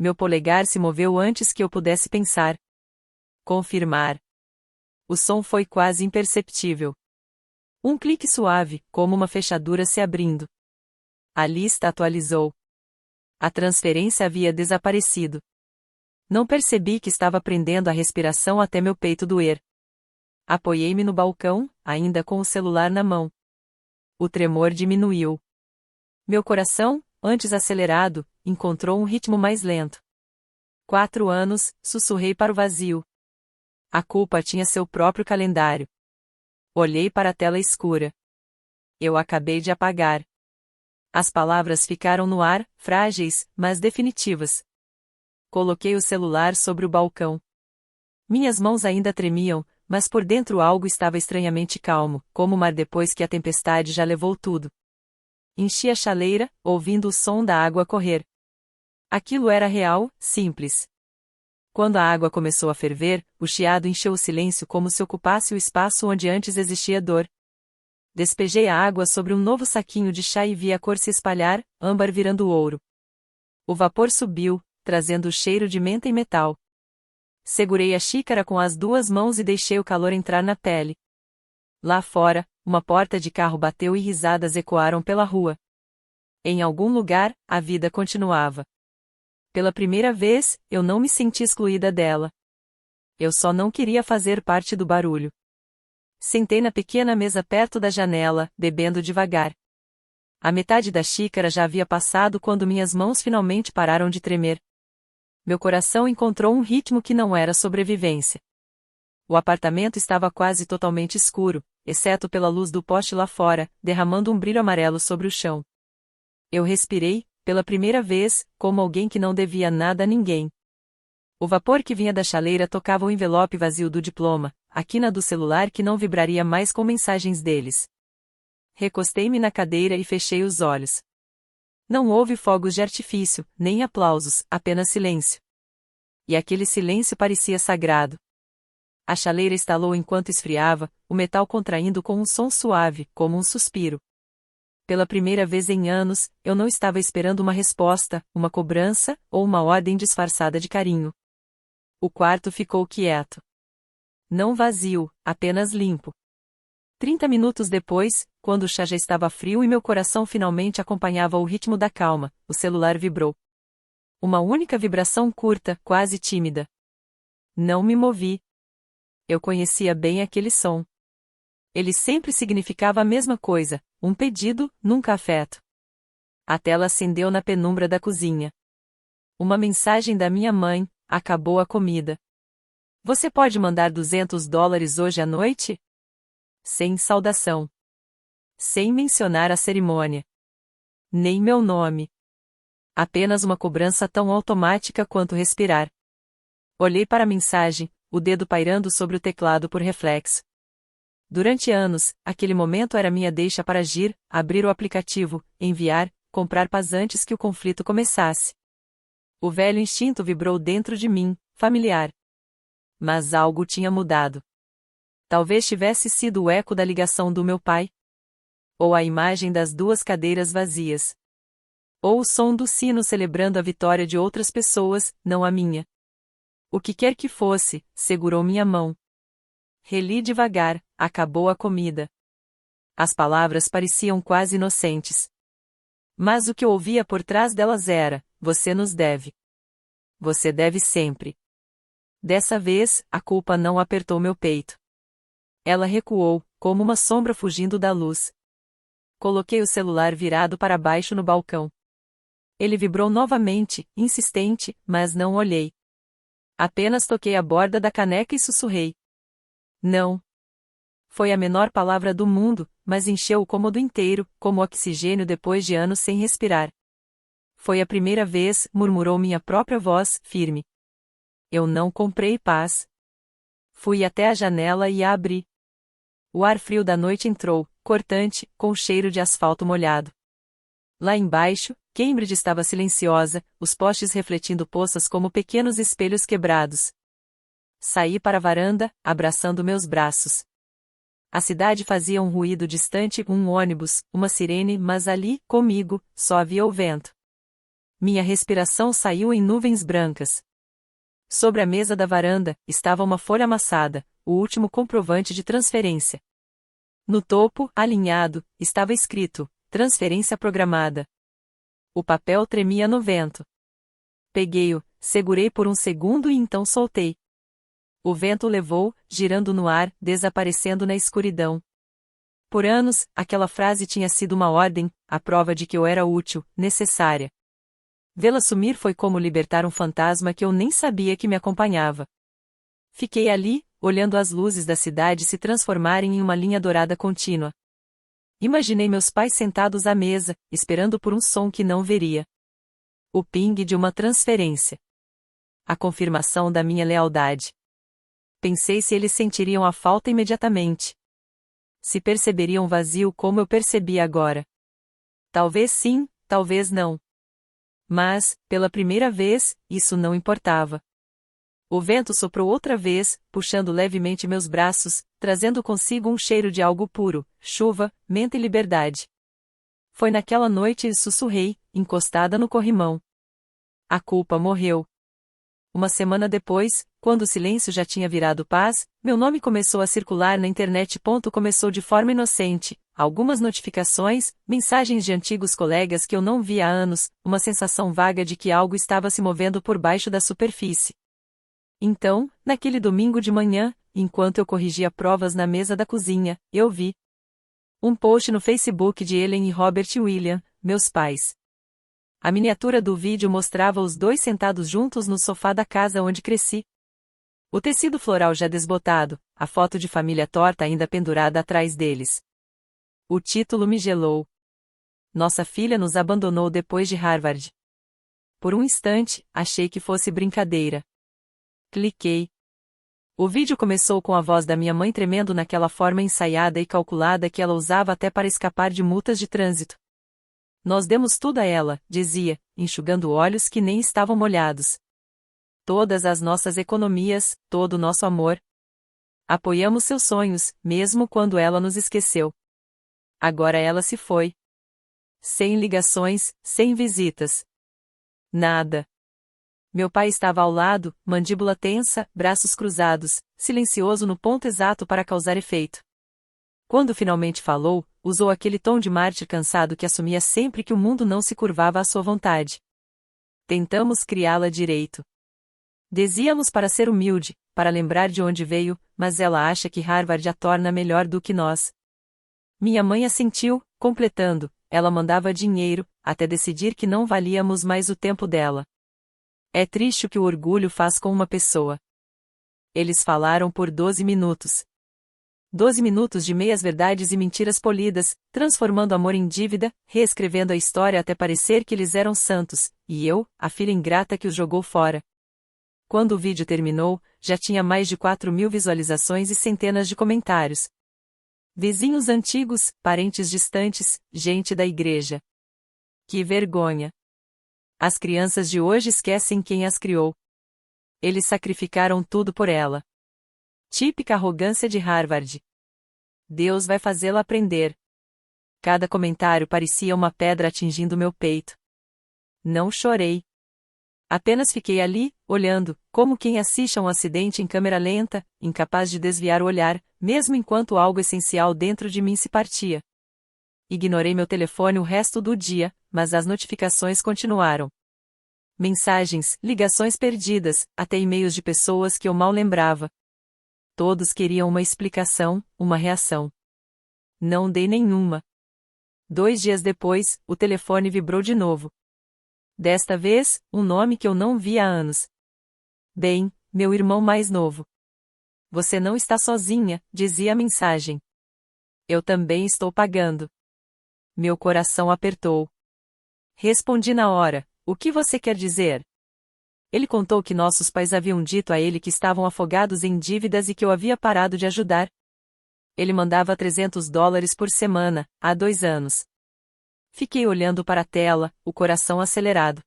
Meu polegar se moveu antes que eu pudesse pensar. Confirmar. O som foi quase imperceptível. Um clique suave, como uma fechadura se abrindo. A lista atualizou. A transferência havia desaparecido. Não percebi que estava prendendo a respiração até meu peito doer. Apoiei-me no balcão, ainda com o celular na mão. O tremor diminuiu. Meu coração, antes acelerado, encontrou um ritmo mais lento. 4 anos, sussurrei para o vazio. A culpa tinha seu próprio calendário. Olhei para a tela escura. Eu acabei de apagar. As palavras ficaram no ar, frágeis, mas definitivas. Coloquei o celular sobre o balcão. Minhas mãos ainda tremiam, mas por dentro algo estava estranhamente calmo, como o mar depois que a tempestade já levou tudo. Enchi a chaleira, ouvindo o som da água correr. Aquilo era real, simples. Quando a água começou a ferver, o chiado encheu o silêncio como se ocupasse o espaço onde antes existia dor. Despejei a água sobre um novo saquinho de chá e vi a cor se espalhar, âmbar virando ouro. O vapor subiu, trazendo o cheiro de menta e metal. Segurei a xícara com as 2 mãos e deixei o calor entrar na pele. Lá fora, uma porta de carro bateu e risadas ecoaram pela rua. Em algum lugar, a vida continuava. Pela primeira vez, eu não me senti excluída dela. Eu só não queria fazer parte do barulho. Sentei na pequena mesa perto da janela, bebendo devagar. A metade da xícara já havia passado quando minhas mãos finalmente pararam de tremer. Meu coração encontrou um ritmo que não era sobrevivência. O apartamento estava quase totalmente escuro, exceto pela luz do poste lá fora, derramando um brilho amarelo sobre o chão. Eu respirei, pela primeira vez, como alguém que não devia nada a ninguém. O vapor que vinha da chaleira tocava o envelope vazio do diploma, a quina do celular que não vibraria mais com mensagens deles. Recostei-me na cadeira e fechei os olhos. Não houve fogos de artifício, nem aplausos, apenas silêncio. E aquele silêncio parecia sagrado. A chaleira estalou enquanto esfriava, o metal contraindo com um som suave, como um suspiro. Pela primeira vez em anos, eu não estava esperando uma resposta, uma cobrança, ou uma ordem disfarçada de carinho. O quarto ficou quieto. Não vazio, apenas limpo. 30 minutos depois, quando o chá já estava frio e meu coração finalmente acompanhava o ritmo da calma, o celular vibrou. Uma única vibração curta, quase tímida. Não me movi. Eu conhecia bem aquele som. Ele sempre significava a mesma coisa, um pedido, nunca afeto. A tela acendeu na penumbra da cozinha. Uma mensagem da minha mãe: acabou a comida. Você pode mandar $200 hoje à noite? Sem saudação. Sem mencionar a cerimônia. Nem meu nome. Apenas uma cobrança tão automática quanto respirar. Olhei para a mensagem, o dedo pairando sobre o teclado por reflexo. Durante anos, aquele momento era minha deixa para agir, abrir o aplicativo, enviar, comprar paz antes que o conflito começasse. O velho instinto vibrou dentro de mim, familiar. Mas algo tinha mudado. Talvez tivesse sido o eco da ligação do meu pai. Ou a imagem das 2 cadeiras vazias. Ou o som do sino celebrando a vitória de outras pessoas, não a minha. O que quer que fosse, segurou minha mão. Reli devagar: acabou a comida. As palavras pareciam quase inocentes. Mas o que eu ouvia por trás delas era: você nos deve. Você deve sempre. Dessa vez, a culpa não apertou meu peito. Ela recuou, como uma sombra fugindo da luz. Coloquei o celular virado para baixo no balcão. Ele vibrou novamente, insistente, mas não olhei. Apenas toquei a borda da caneca e sussurrei. Não. Foi a menor palavra do mundo, mas encheu o cômodo inteiro, como oxigênio depois de anos sem respirar. Foi a primeira vez, murmurou minha própria voz, firme. Eu não comprei paz. Fui até a janela e a abri. O ar frio da noite entrou, cortante, com cheiro de asfalto molhado. Lá embaixo, Cambridge estava silenciosa, os postes refletindo poças como pequenos espelhos quebrados. Saí para a varanda, abraçando meus braços. A cidade fazia um ruído distante, um ônibus, uma sirene, mas ali, comigo, só havia o vento. Minha respiração saiu em nuvens brancas. Sobre a mesa da varanda, estava uma folha amassada, o último comprovante de transferência. No topo, alinhado, estava escrito: transferência programada. O papel tremia no vento. Peguei-o, segurei por um segundo e então soltei. O vento levou, girando no ar, desaparecendo na escuridão. Por anos, aquela frase tinha sido uma ordem, a prova de que eu era útil, necessária. Vê-la sumir foi como libertar um fantasma que eu nem sabia que me acompanhava. Fiquei ali, olhando as luzes da cidade se transformarem em uma linha dourada contínua. Imaginei meus pais sentados à mesa, esperando por um som que não veria. O ping de uma transferência. A confirmação da minha lealdade. Pensei se eles sentiriam a falta imediatamente. Se perceberiam o vazio como eu percebi agora. Talvez sim, talvez não. Mas, pela primeira vez, isso não importava. O vento soprou outra vez, puxando levemente meus braços, trazendo consigo um cheiro de algo puro, chuva, menta e liberdade. Foi naquela noite e sussurrei, encostada no corrimão. A culpa morreu. Uma semana depois, quando o silêncio já tinha virado paz, meu nome começou a circular na internet. Começou de forma inocente, algumas notificações, mensagens de antigos colegas que eu não via há anos, uma sensação vaga de que algo estava se movendo por baixo da superfície. Então, naquele domingo de manhã, enquanto eu corrigia provas na mesa da cozinha, eu vi um post no Facebook de Ellen e Robert William, meus pais. A miniatura do vídeo mostrava os dois sentados juntos no sofá da casa onde cresci. O tecido floral já desbotado, a foto de família torta ainda pendurada atrás deles. O título me gelou. Nossa filha nos abandonou depois de Harvard. Por um instante, achei que fosse brincadeira. Cliquei. O vídeo começou com a voz da minha mãe tremendo naquela forma ensaiada e calculada que ela usava até para escapar de multas de trânsito. Nós demos tudo a ela, dizia, enxugando olhos que nem estavam molhados. Todas as nossas economias, todo o nosso amor. Apoiamos seus sonhos, mesmo quando ela nos esqueceu. Agora ela se foi. Sem ligações, sem visitas. Nada. Meu pai estava ao lado, mandíbula tensa, braços cruzados, silencioso no ponto exato para causar efeito. Quando finalmente falou, usou aquele tom de mártir cansado que assumia sempre que o mundo não se curvava à sua vontade. Tentamos criá-la direito. Dizíamos para ser humilde, para lembrar de onde veio, mas ela acha que Harvard a torna melhor do que nós. Minha mãe assentiu, completando, ela mandava dinheiro, até decidir que não valíamos mais o tempo dela. É triste o que o orgulho faz com uma pessoa. Eles falaram por 12 minutos. 12 minutos de meias-verdades e mentiras polidas, transformando amor em dívida, reescrevendo a história até parecer que eles eram santos, e eu, a filha ingrata que os jogou fora. Quando o vídeo terminou, já tinha mais de 4.000 visualizações e centenas de comentários. Vizinhos antigos, parentes distantes, gente da igreja. Que vergonha! As crianças de hoje esquecem quem as criou. Eles sacrificaram tudo por ela. Típica arrogância de Harvard. Deus vai fazê-la aprender. Cada comentário parecia uma pedra atingindo meu peito. Não chorei. Apenas fiquei ali, olhando, como quem assiste a um acidente em câmera lenta, incapaz de desviar o olhar, mesmo enquanto algo essencial dentro de mim se partia. Ignorei meu telefone o resto do dia, mas as notificações continuaram. Mensagens, ligações perdidas, até e-mails de pessoas que eu mal lembrava. Todos queriam uma explicação, uma reação. Não dei nenhuma. 2 dias depois, o telefone vibrou de novo. Desta vez, um nome que eu não via há anos. Bem, meu irmão mais novo. Você não está sozinha, dizia a mensagem. Eu também estou pagando. Meu coração apertou. Respondi na hora: o que você quer dizer? Ele contou que nossos pais haviam dito a ele que estavam afogados em dívidas e que eu havia parado de ajudar. Ele mandava $300 por semana, há 2 anos. Fiquei olhando para a tela, o coração acelerado.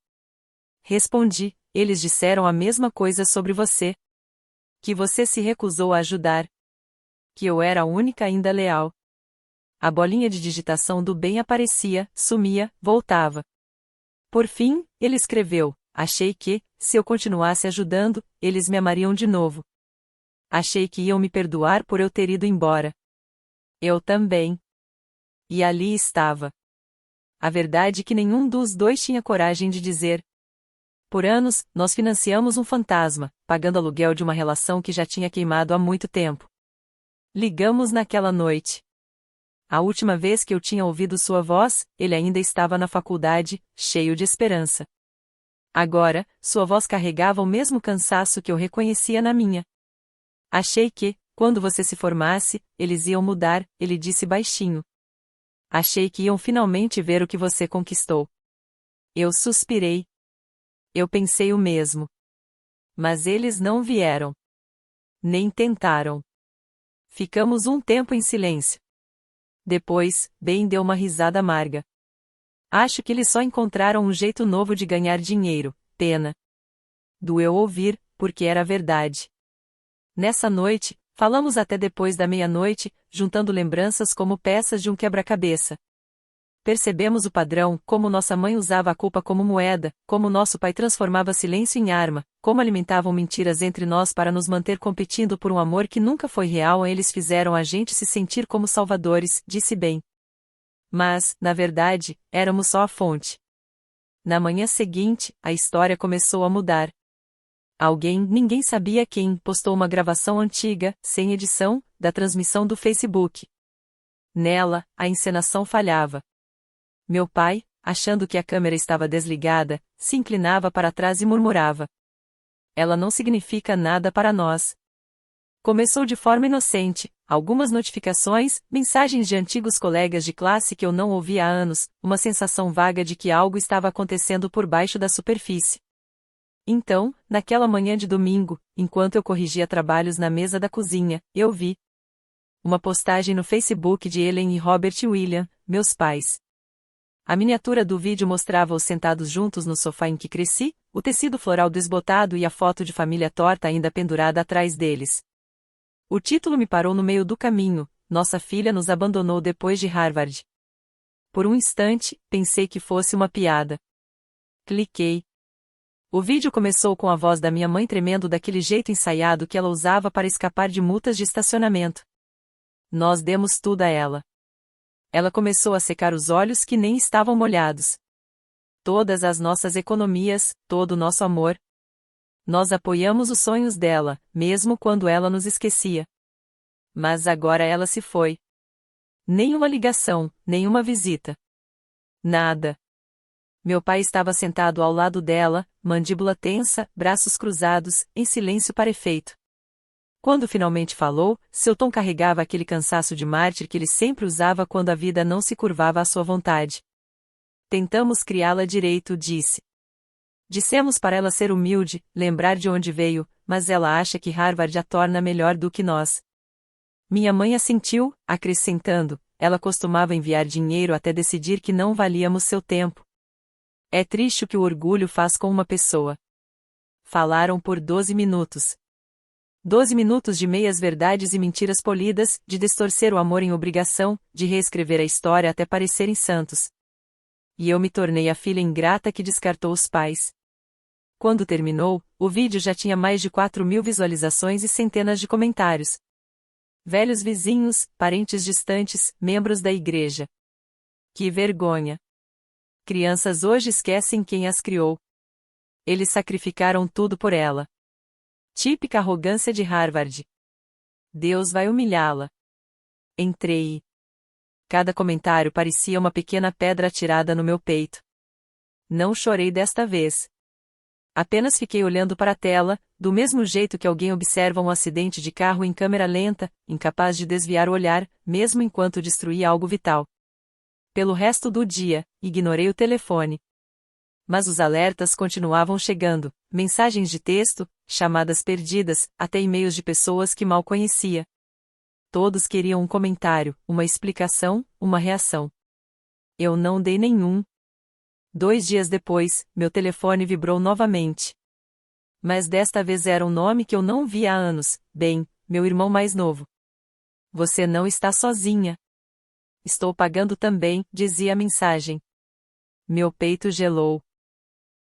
Respondi: eles disseram a mesma coisa sobre você. Que você se recusou a ajudar. Que eu era a única ainda leal. A bolinha de digitação do bem aparecia, sumia, voltava. Por fim, ele escreveu: achei que, se eu continuasse ajudando, eles me amariam de novo. Achei que iam me perdoar por eu ter ido embora. Eu também. E ali estava. A verdade é que nenhum dos dois tinha coragem de dizer. Por anos, nós financiamos um fantasma, pagando aluguel de uma relação que já tinha queimado há muito tempo. Ligamos naquela noite. A última vez que eu tinha ouvido sua voz, ele ainda estava na faculdade, cheio de esperança. Agora, sua voz carregava o mesmo cansaço que eu reconhecia na minha. Achei que, quando você se formasse, eles iam mudar, ele disse baixinho. Achei que iam finalmente ver o que você conquistou. Eu suspirei. Eu pensei o mesmo. Mas eles não vieram. Nem tentaram. Ficamos um tempo em silêncio. Depois, Ben deu uma risada amarga. Acho que eles só encontraram um jeito novo de ganhar dinheiro, pena. Doeu ouvir, porque era verdade. Nessa noite, falamos até depois da meia-noite, juntando lembranças como peças de um quebra-cabeça. Percebemos o padrão, como nossa mãe usava a culpa como moeda, como nosso pai transformava silêncio em arma, como alimentavam mentiras entre nós para nos manter competindo por um amor que nunca foi real. Eles fizeram a gente se sentir como salvadores, disse Ben. Mas, na verdade, éramos só a fonte. Na manhã seguinte, a história começou a mudar. Alguém, ninguém sabia quem, postou uma gravação antiga, sem edição, da transmissão do Facebook. Nela, a encenação falhava. Meu pai, achando que a câmera estava desligada, se inclinava para trás e murmurava: ela não significa nada para nós. Começou de forma inocente, algumas notificações, mensagens de antigos colegas de classe que eu não ouvia há anos, uma sensação vaga de que algo estava acontecendo por baixo da superfície. Então, naquela manhã de domingo, enquanto eu corrigia trabalhos na mesa da cozinha, eu vi uma postagem no Facebook de Ellen e Robert William, meus pais. A miniatura do vídeo mostrava-os sentados juntos no sofá em que cresci, o tecido floral desbotado e a foto de família torta ainda pendurada atrás deles. O título me parou no meio do caminho: nossa filha nos abandonou depois de Harvard. Por um instante, pensei que fosse uma piada. Cliquei. O vídeo começou com a voz da minha mãe tremendo daquele jeito ensaiado que ela usava para escapar de multas de estacionamento. Nós demos tudo a ela. Ela começou a secar os olhos que nem estavam molhados. Todas as nossas economias, todo o nosso amor. Nós apoiamos os sonhos dela, mesmo quando ela nos esquecia. Mas agora ela se foi. Nenhuma ligação, nenhuma visita. Nada. Meu pai estava sentado ao lado dela, mandíbula tensa, braços cruzados, em silêncio para efeito. Quando finalmente falou, seu tom carregava aquele cansaço de mártir que ele sempre usava quando a vida não se curvava à sua vontade. Tentamos criá-la direito, disse. Dissemos para ela ser humilde, lembrar de onde veio, mas ela acha que Harvard a torna melhor do que nós. Minha mãe assentiu, acrescentando: ela costumava enviar dinheiro até decidir que não valíamos seu tempo. É triste o que o orgulho faz com uma pessoa. Falaram por 12 minutos. 12 minutos de meias verdades e mentiras polidas, de distorcer o amor em obrigação, de reescrever a história até parecerem santos. E eu me tornei a filha ingrata que descartou os pais. Quando terminou, o vídeo já tinha mais de 4.000 visualizações e centenas de comentários. Velhos vizinhos, parentes distantes, membros da igreja. Que vergonha! Crianças hoje esquecem quem as criou. Eles sacrificaram tudo por ela. Típica arrogância de Harvard. Deus vai humilhá-la. Entrei. Cada comentário parecia uma pequena pedra atirada no meu peito. Não chorei desta vez. Apenas fiquei olhando para a tela, do mesmo jeito que alguém observa um acidente de carro em câmera lenta, incapaz de desviar o olhar, mesmo enquanto destruía algo vital. Pelo resto do dia, ignorei o telefone. Mas os alertas continuavam chegando, mensagens de texto, chamadas perdidas, até e-mails de pessoas que mal conhecia. Todos queriam um comentário, uma explicação, uma reação. Eu não dei nenhum. 2 dias depois, meu telefone vibrou novamente. Mas desta vez era um nome que eu não via há anos, Ben, meu irmão mais novo. Você não está sozinha. Estou pagando também, dizia a mensagem. Meu peito gelou.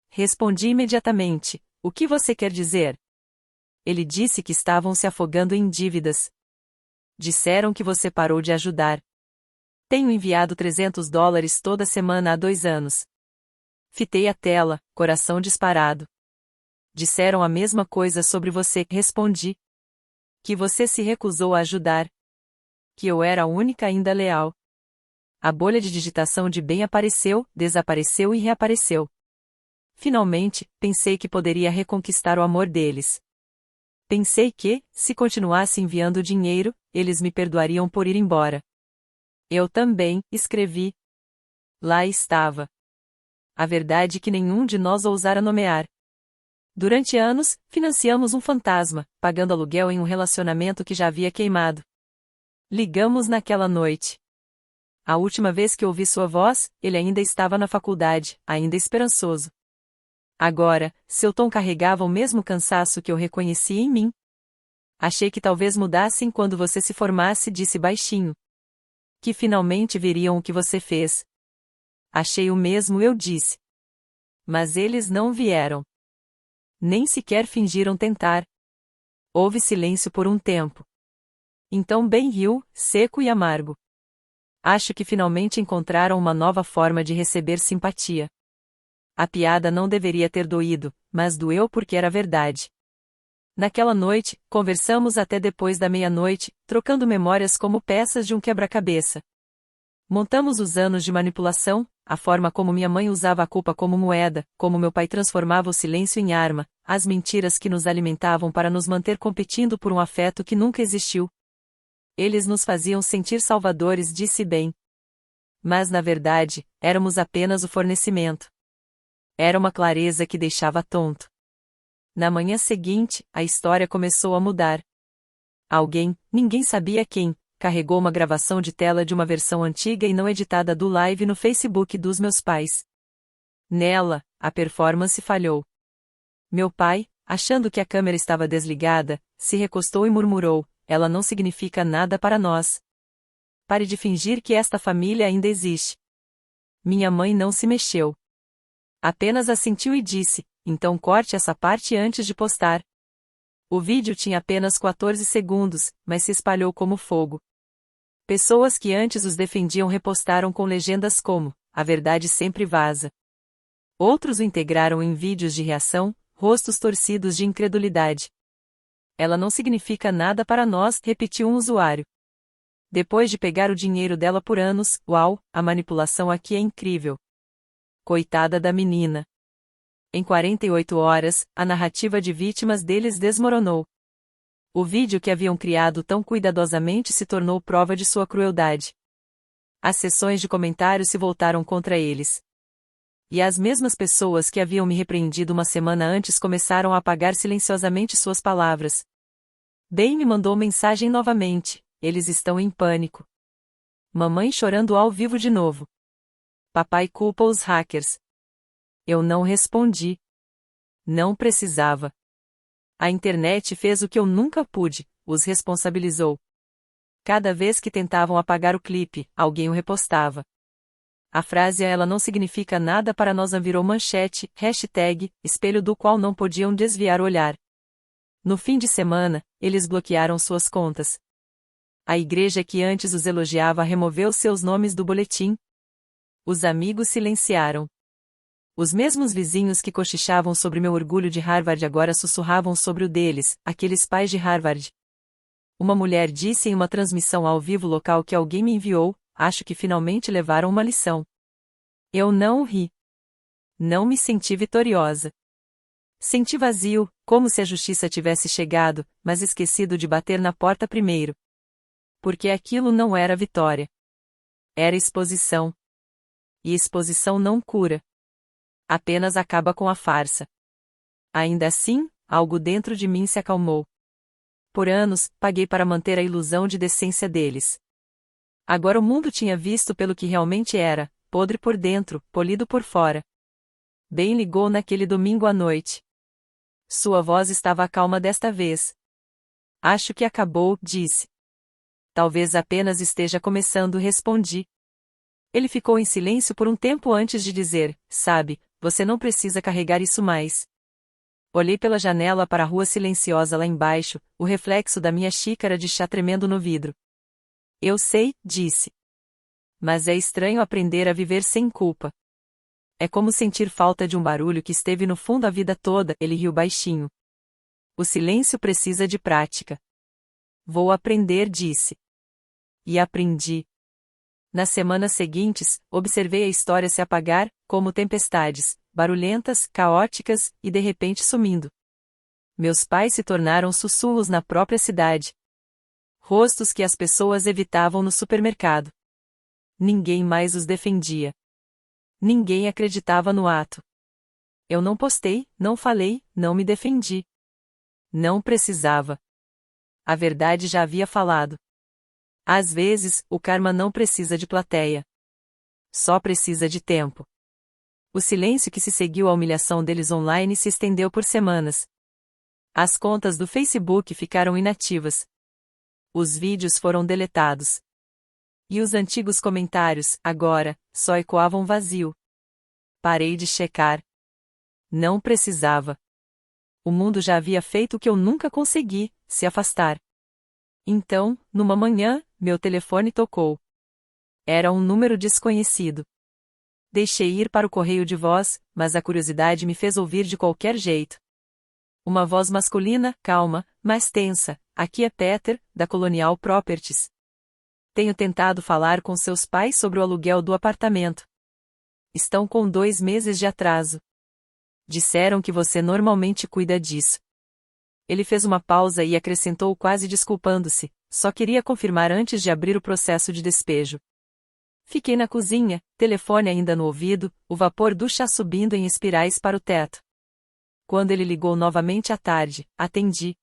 Respondi imediatamente, o que você quer dizer? Ele disse que estavam se afogando em dívidas. Disseram que você parou de ajudar. Tenho enviado $300 toda semana há 2 anos. Fitei a tela, coração disparado. Disseram a mesma coisa sobre você, respondi. Que você se recusou a ajudar. Que eu era a única ainda leal. A bolha de digitação de Ben apareceu, desapareceu e reapareceu. Finalmente, pensei que poderia reconquistar o amor deles. Pensei que, se continuasse enviando dinheiro, eles me perdoariam por ir embora. Eu também, escrevi. Lá estava. A verdade que nenhum de nós ousara nomear. Durante anos, financiamos um fantasma, pagando aluguel em um relacionamento que já havia queimado. Ligamos naquela noite. A última vez que ouvi sua voz, ele ainda estava na faculdade, ainda esperançoso. Agora, seu tom carregava o mesmo cansaço que eu reconhecia em mim. Achei que talvez mudassem quando você se formasse, disse baixinho. Que finalmente veriam o que você fez. Achei o mesmo, eu disse. Mas eles não vieram. Nem sequer fingiram tentar. Houve silêncio por um tempo. Então Ben riu, seco e amargo. Acho que finalmente encontraram uma nova forma de receber simpatia. A piada não deveria ter doído, mas doeu porque era verdade. Naquela noite, conversamos até depois da meia-noite, trocando memórias como peças de um quebra-cabeça. Montamos os anos de manipulação, a forma como minha mãe usava a culpa como moeda, como meu pai transformava o silêncio em arma, as mentiras que nos alimentavam para nos manter competindo por um afeto que nunca existiu. Eles nos faziam sentir salvadores, disse Ben. Mas na verdade, éramos apenas o fornecimento. Era uma clareza que deixava tonto. Na manhã seguinte, a história começou a mudar. Alguém, ninguém sabia quem, carregou uma gravação de tela de uma versão antiga e não editada do live no Facebook dos meus pais. Nela, a performance falhou. Meu pai, achando que a câmera estava desligada, se recostou e murmurou: ela não significa nada para nós. Pare de fingir que esta família ainda existe. Minha mãe não se mexeu. Apenas assentiu e disse: então corte essa parte antes de postar. O vídeo tinha apenas 14 segundos, mas se espalhou como fogo. Pessoas que antes os defendiam repostaram com legendas como: a verdade sempre vaza. Outros o integraram em vídeos de reação, rostos torcidos de incredulidade. Ela não significa nada para nós, repetiu um usuário. Depois de pegar o dinheiro dela por anos, uau, a manipulação aqui é incrível. Coitada da menina. Em 48 horas, a narrativa de vítimas deles desmoronou. O vídeo que haviam criado tão cuidadosamente se tornou prova de sua crueldade. As sessões de comentários se voltaram contra eles. E as mesmas pessoas que haviam me repreendido uma semana antes começaram a apagar silenciosamente suas palavras. Ben me mandou mensagem novamente: eles estão em pânico. Mamãe chorando ao vivo de novo. Papai culpa os hackers. Eu não respondi. Não precisava. A internet fez o que eu nunca pude, os responsabilizou. Cada vez que tentavam apagar o clipe, alguém o repostava. A frase "ela não significa nada para nós" virou manchete, hashtag, espelho do qual não podiam desviar o olhar. No fim de semana, eles bloquearam suas contas. A igreja que antes os elogiava removeu seus nomes do boletim. Os amigos silenciaram. Os mesmos vizinhos que cochichavam sobre meu orgulho de Harvard agora sussurravam sobre o deles, aqueles pais de Harvard. Uma mulher disse em uma transmissão ao vivo local que alguém me enviou: acho que finalmente levaram uma lição. Eu não ri. Não me senti vitoriosa. Senti vazio, como se a justiça tivesse chegado, mas esquecido de bater na porta primeiro. Porque aquilo não era vitória. Era exposição. E exposição não cura. Apenas acaba com a farsa. Ainda assim, algo dentro de mim se acalmou. Por anos, paguei para manter a ilusão de decência deles. Agora o mundo tinha visto pelo que realmente era, podre por dentro, polido por fora. Ben ligou naquele domingo à noite. Sua voz estava calma desta vez. Acho que acabou, disse. Talvez apenas esteja começando, respondi. Ele ficou em silêncio por um tempo antes de dizer: sabe, você não precisa carregar isso mais. Olhei pela janela para a rua silenciosa lá embaixo, o reflexo da minha xícara de chá tremendo no vidro. Eu sei, disse. Mas é estranho aprender a viver sem culpa. É como sentir falta de um barulho que esteve no fundo a vida toda, ele riu baixinho. O silêncio precisa de prática. Vou aprender, disse. E aprendi. Nas semanas seguintes, observei a história se apagar, como tempestades, barulhentas, caóticas, e de repente sumindo. Meus pais se tornaram sussurros na própria cidade. Rostos que as pessoas evitavam no supermercado. Ninguém mais os defendia. Ninguém acreditava no ato. Eu não postei, não falei, não me defendi. Não precisava. A verdade já havia falado. Às vezes, o karma não precisa de plateia. Só precisa de tempo. O silêncio que se seguiu à humilhação deles online se estendeu por semanas. As contas do Facebook ficaram inativas. Os vídeos foram deletados. E os antigos comentários, agora, só ecoavam vazio. Parei de checar. Não precisava. O mundo já havia feito o que eu nunca consegui, se afastar. Então, numa manhã, meu telefone tocou. Era um número desconhecido. Deixei ir para o correio de voz, mas a curiosidade me fez ouvir de qualquer jeito. Uma voz masculina, calma, mas tensa: aqui é Peter, da Colonial Properties. Tenho tentado falar com seus pais sobre o aluguel do apartamento. Estão com 2 meses de atraso. Disseram que você normalmente cuida disso. Ele fez uma pausa e acrescentou quase desculpando-se: só queria confirmar antes de abrir o processo de despejo. Fiquei na cozinha, telefone ainda no ouvido, o vapor do chá subindo em espirais para o teto. Quando ele ligou novamente à tarde, atendi.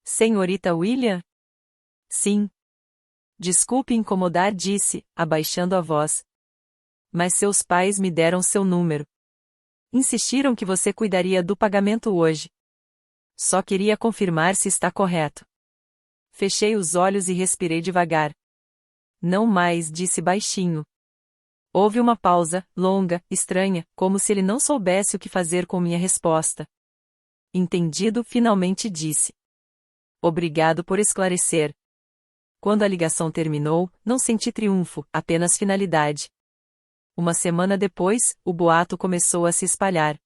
Senhorita William? Sim. Desculpe incomodar, disse, abaixando a voz. Mas seus pais me deram seu número. Insistiram que você cuidaria do pagamento hoje. Só queria confirmar se está correto. Fechei os olhos e respirei devagar. Não mais, disse baixinho. Houve uma pausa, longa, estranha, como se ele não soubesse o que fazer com minha resposta. Entendido, finalmente disse. Obrigado por esclarecer. Quando a ligação terminou, não senti triunfo, apenas finalidade. Uma semana depois, o boato começou a se espalhar.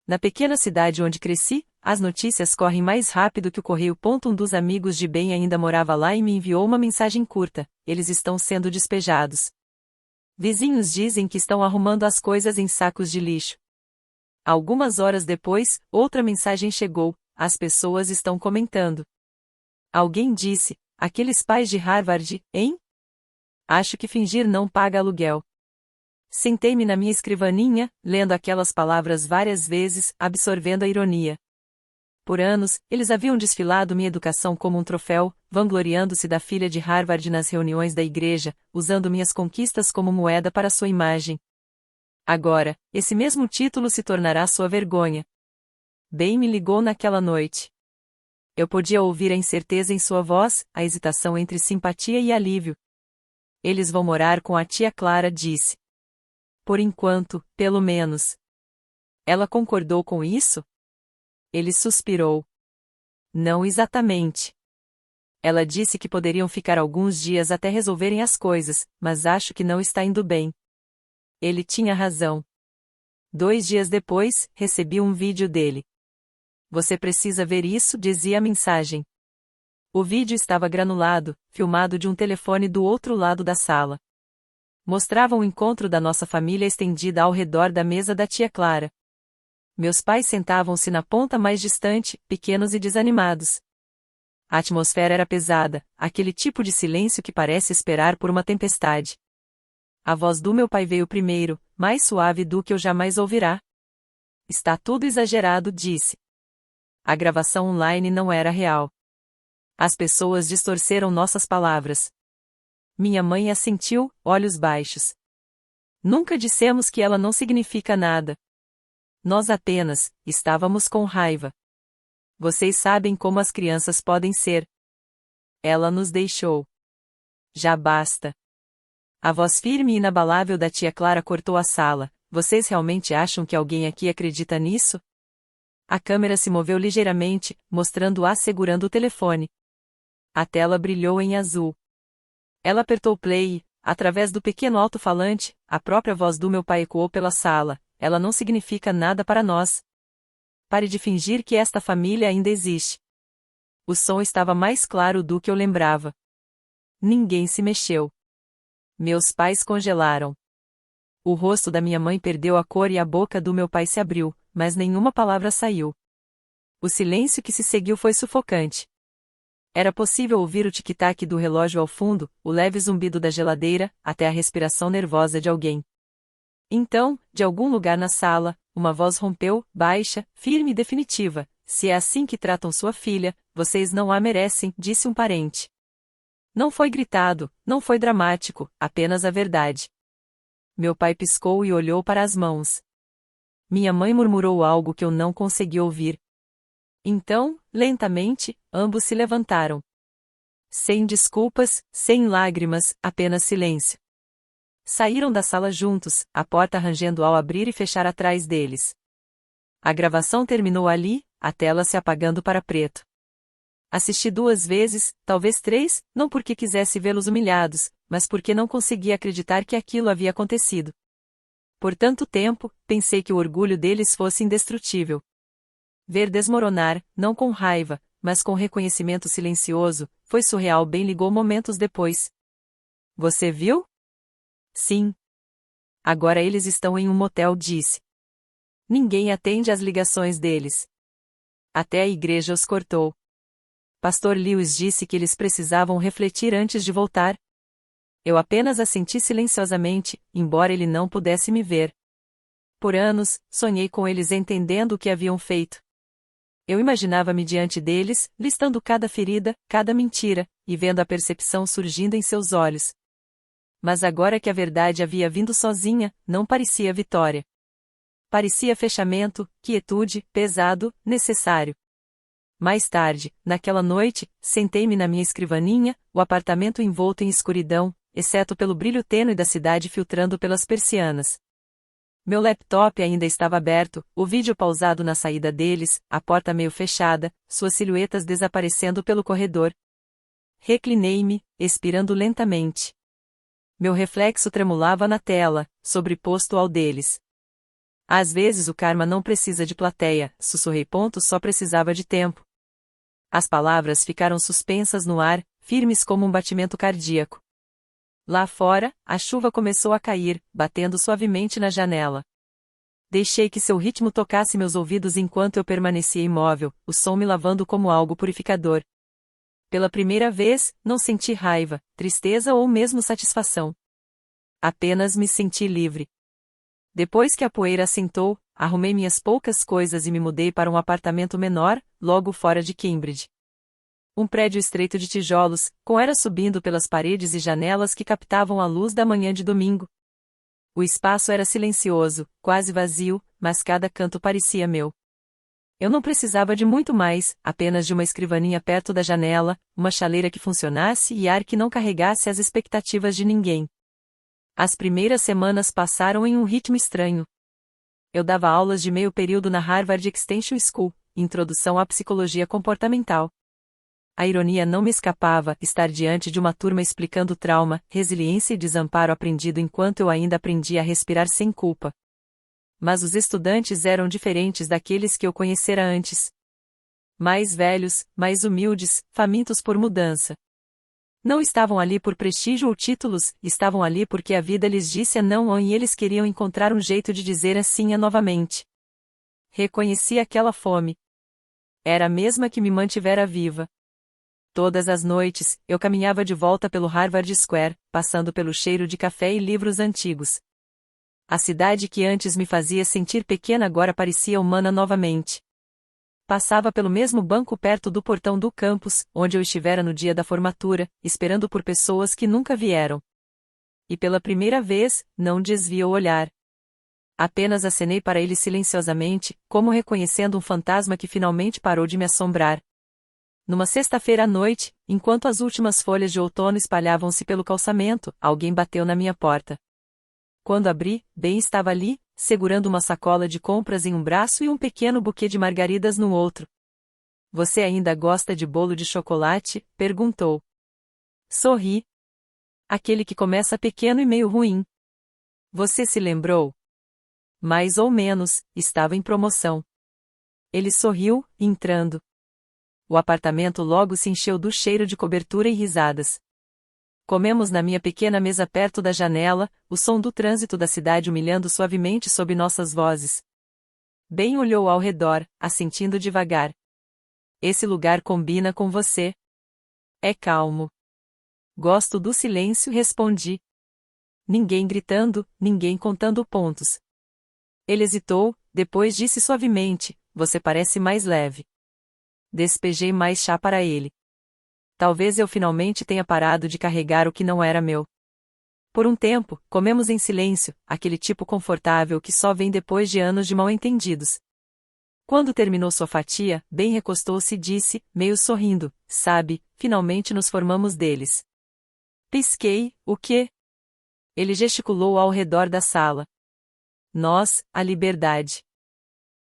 Na pequena cidade onde cresci, as notícias correm mais rápido que o correio. Um dos amigos de Ben ainda morava lá e me enviou uma mensagem curta: eles estão sendo despejados. Vizinhos dizem que estão arrumando as coisas em sacos de lixo. Algumas horas depois, outra mensagem chegou: as pessoas estão comentando. Alguém disse: aqueles pais de Harvard, hein? Acho que fingir não paga aluguel. Sentei-me na minha escrivaninha, lendo aquelas palavras várias vezes, absorvendo a ironia. Por anos, eles haviam desfilado minha educação como um troféu, vangloriando-se da filha de Harvard nas reuniões da igreja, usando minhas conquistas como moeda para sua imagem. Agora, esse mesmo título se tornará sua vergonha. Ben me ligou naquela noite. Eu podia ouvir a incerteza em sua voz, a hesitação entre simpatia e alívio. Eles vão morar com a tia Clara, disse. Por enquanto, pelo menos. Ela concordou com isso? Ele suspirou. Não exatamente. Ela disse que poderiam ficar alguns dias até resolverem as coisas, mas acho que não está indo bem. Ele tinha razão. 2 dias depois, recebi um vídeo dele. Você precisa ver isso, dizia a mensagem. O vídeo estava granulado, filmado de um telefone do outro lado da sala. Mostrava um encontro da nossa família estendida ao redor da mesa da tia Clara. Meus pais sentavam-se na ponta mais distante, pequenos e desanimados. A atmosfera era pesada, aquele tipo de silêncio que parece esperar por uma tempestade. A voz do meu pai veio primeiro, mais suave do que eu jamais ouvirá. Está tudo exagerado, disse. A gravação online não era real. As pessoas distorceram nossas palavras. Minha mãe assentiu, olhos baixos. Nunca dissemos que ela não significa nada. Nós apenas estávamos com raiva. Vocês sabem como as crianças podem ser. Ela nos deixou. Já basta. A voz firme e inabalável da tia Clara cortou a sala. Vocês realmente acham que alguém aqui acredita nisso? A câmera se moveu ligeiramente, mostrando-a segurando o telefone. A tela brilhou em azul. Ela apertou play e, através do pequeno alto-falante, a própria voz do meu pai ecoou pela sala. Ela não significa nada para nós. Pare de fingir que esta família ainda existe. O som estava mais claro do que eu lembrava. Ninguém se mexeu. Meus pais congelaram. O rosto da minha mãe perdeu a cor e a boca do meu pai se abriu, mas nenhuma palavra saiu. O silêncio que se seguiu foi sufocante. Era possível ouvir o tic-tac do relógio ao fundo, o leve zumbido da geladeira, até a respiração nervosa de alguém. Então, de algum lugar na sala, uma voz rompeu, baixa, firme e definitiva. Se é assim que tratam sua filha, vocês não a merecem, disse um parente. Não foi gritado, não foi dramático, apenas a verdade. Meu pai piscou e olhou para as mãos. Minha mãe murmurou algo que eu não consegui ouvir. Então, lentamente, ambos se levantaram. Sem desculpas, sem lágrimas, apenas silêncio. Saíram da sala juntos, a porta rangendo ao abrir e fechar atrás deles. A gravação terminou ali, a tela se apagando para preto. Assisti 2 vezes, talvez 3, não porque quisesse vê-los humilhados, mas porque não conseguia acreditar que aquilo havia acontecido. Por tanto tempo, pensei que o orgulho deles fosse indestrutível. Ver desmoronar, não com raiva, mas com reconhecimento silencioso, foi surreal. Bem ligou momentos depois. Você viu? Sim. Agora eles estão em um motel, disse. Ninguém atende às ligações deles. Até a igreja os cortou. Pastor Lewis disse que eles precisavam refletir antes de voltar. Eu apenas assenti silenciosamente, embora ele não pudesse me ver. Por anos, sonhei com eles entendendo o que haviam feito. Eu imaginava-me diante deles, listando cada ferida, cada mentira, e vendo a percepção surgindo em seus olhos. Mas agora que a verdade havia vindo sozinha, não parecia vitória. Parecia fechamento, quietude, pesado, necessário. Mais tarde, naquela noite, sentei-me na minha escrivaninha, o apartamento envolto em escuridão, exceto pelo brilho tênue da cidade filtrando pelas persianas. Meu laptop ainda estava aberto, o vídeo pausado na saída deles, a porta meio fechada, suas silhuetas desaparecendo pelo corredor. Reclinei-me, expirando lentamente. Meu reflexo tremulava na tela, sobreposto ao deles. Às vezes o karma não precisa de plateia, sussurrei. Só precisava de tempo. As palavras ficaram suspensas no ar, firmes como um batimento cardíaco. Lá fora, a chuva começou a cair, batendo suavemente na janela. Deixei que seu ritmo tocasse meus ouvidos enquanto eu permanecia imóvel, o som me lavando como algo purificador. Pela primeira vez, não senti raiva, tristeza ou mesmo satisfação. Apenas me senti livre. Depois que a poeira assentou, arrumei minhas poucas coisas e me mudei para um apartamento menor, logo fora de Cambridge. Um prédio estreito de tijolos, com era subindo pelas paredes e janelas que captavam a luz da manhã de domingo. O espaço era silencioso, quase vazio, mas cada canto parecia meu. Eu não precisava de muito mais, apenas de uma escrivaninha perto da janela, uma chaleira que funcionasse e ar que não carregasse as expectativas de ninguém. As primeiras semanas passaram em um ritmo estranho. Eu dava aulas de meio período na Harvard Extension School, Introdução à Psicologia Comportamental. A ironia não me escapava, estar diante de uma turma explicando trauma, resiliência e desamparo aprendido enquanto eu ainda aprendia a respirar sem culpa. Mas os estudantes eram diferentes daqueles que eu conhecera antes. Mais velhos, mais humildes, famintos por mudança. Não estavam ali por prestígio ou títulos, estavam ali porque a vida lhes disse não e eles queriam encontrar um jeito de dizer assim novamente. Reconheci aquela fome. Era a mesma que me mantivera viva. Todas as noites, eu caminhava de volta pelo Harvard Square, passando pelo cheiro de café e livros antigos. A cidade que antes me fazia sentir pequena agora parecia humana novamente. Passava pelo mesmo banco perto do portão do campus, onde eu estivera no dia da formatura, esperando por pessoas que nunca vieram. E pela primeira vez, não desvio o olhar. Apenas acenei para ele silenciosamente, como reconhecendo um fantasma que finalmente parou de me assombrar. Numa sexta-feira à noite, enquanto as últimas folhas de outono espalhavam-se pelo calçamento, alguém bateu na minha porta. Quando abri, Ben estava ali, segurando uma sacola de compras em um braço e um pequeno buquê de margaridas no outro. Você ainda gosta de bolo de chocolate? Perguntou. Sorri. Aquele que começa pequeno e meio ruim. Você se lembrou? Mais ou menos, estava em promoção. Ele sorriu, entrando. O apartamento logo se encheu do cheiro de cobertura e risadas. Comemos na minha pequena mesa perto da janela, o som do trânsito da cidade humilhando suavemente sob nossas vozes. Ben olhou ao redor, assentindo devagar. Esse lugar combina com você. É calmo. Gosto do silêncio, respondi. Ninguém gritando, ninguém contando pontos. Ele hesitou, depois disse suavemente, você parece mais leve. Despejei mais chá para ele. Talvez eu finalmente tenha parado de carregar o que não era meu. Por um tempo, comemos em silêncio, aquele tipo confortável que só vem depois de anos de mal-entendidos. Quando terminou sua fatia, Ben recostou-se e disse, meio sorrindo, sabe, finalmente nos formamos deles. Pisquei, o quê? Ele gesticulou ao redor da sala. Nós, a liberdade.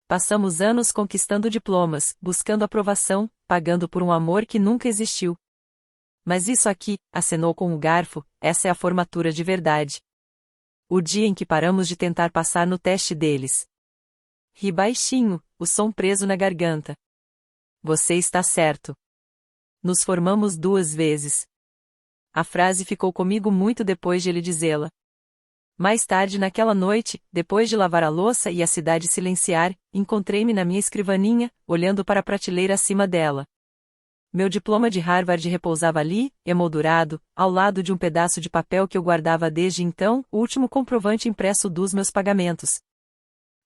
Passamos anos conquistando diplomas, buscando aprovação, pagando por um amor que nunca existiu. Mas isso aqui, acenou com o garfo, essa é a formatura de verdade. O dia em que paramos de tentar passar no teste deles. Ri baixinho, o som preso na garganta. Você está certo. Nos formamos 2 vezes. A frase ficou comigo muito depois de ele dizê-la. Mais tarde naquela noite, depois de lavar a louça e a cidade silenciar, encontrei-me na minha escrivaninha, olhando para a prateleira acima dela. Meu diploma de Harvard repousava ali, emoldurado, ao lado de um pedaço de papel que eu guardava desde então, o último comprovante impresso dos meus pagamentos.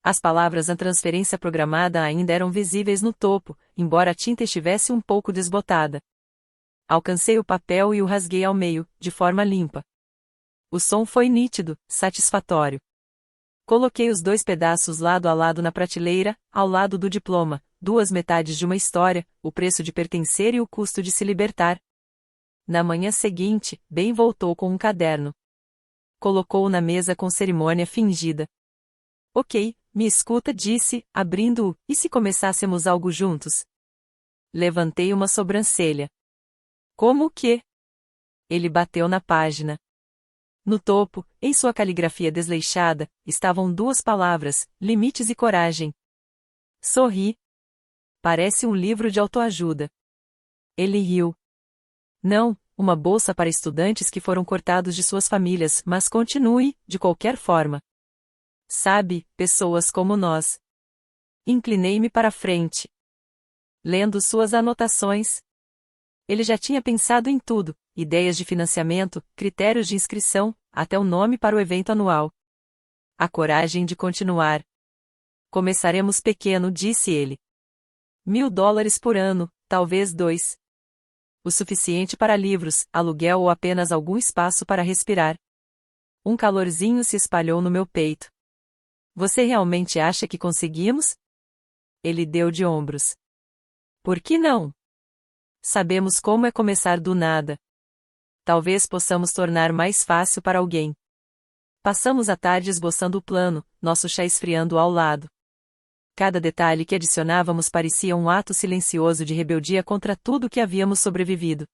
As palavras "a transferência programada" ainda eram visíveis no topo, embora a tinta estivesse um pouco desbotada. Alcancei o papel e o rasguei ao meio, de forma limpa. O som foi nítido, satisfatório. Coloquei os 2 pedaços lado a lado na prateleira, ao lado do diploma, 2 metades de uma história, o preço de pertencer e o custo de se libertar. Na manhã seguinte, Ben voltou com um caderno. Colocou-o na mesa com cerimônia fingida. Ok, me escuta, disse, abrindo-o, e se começássemos algo juntos? Levantei uma sobrancelha. Como o quê? Ele bateu na página. No topo, em sua caligrafia desleixada, estavam 2 palavras, limites e coragem. Sorri. Parece um livro de autoajuda. Ele riu. Não, uma bolsa para estudantes que foram cortados de suas famílias, mas continue, de qualquer forma. Sabe, pessoas como nós. Inclinei-me para a frente. Lendo suas anotações. Ele já tinha pensado em tudo, ideias de financiamento, critérios de inscrição, até o nome para o evento anual. A coragem de continuar. Começaremos pequeno, disse ele. $1.000 por ano, talvez 2. O suficiente para livros, aluguel ou apenas algum espaço para respirar. Um calorzinho se espalhou no meu peito. Você realmente acha que conseguimos? Ele deu de ombros. Por que não? Sabemos como é começar do nada. Talvez possamos tornar mais fácil para alguém. Passamos a tarde esboçando o plano, nosso chá esfriando ao lado. Cada detalhe que adicionávamos parecia um ato silencioso de rebeldia contra tudo que havíamos sobrevivido.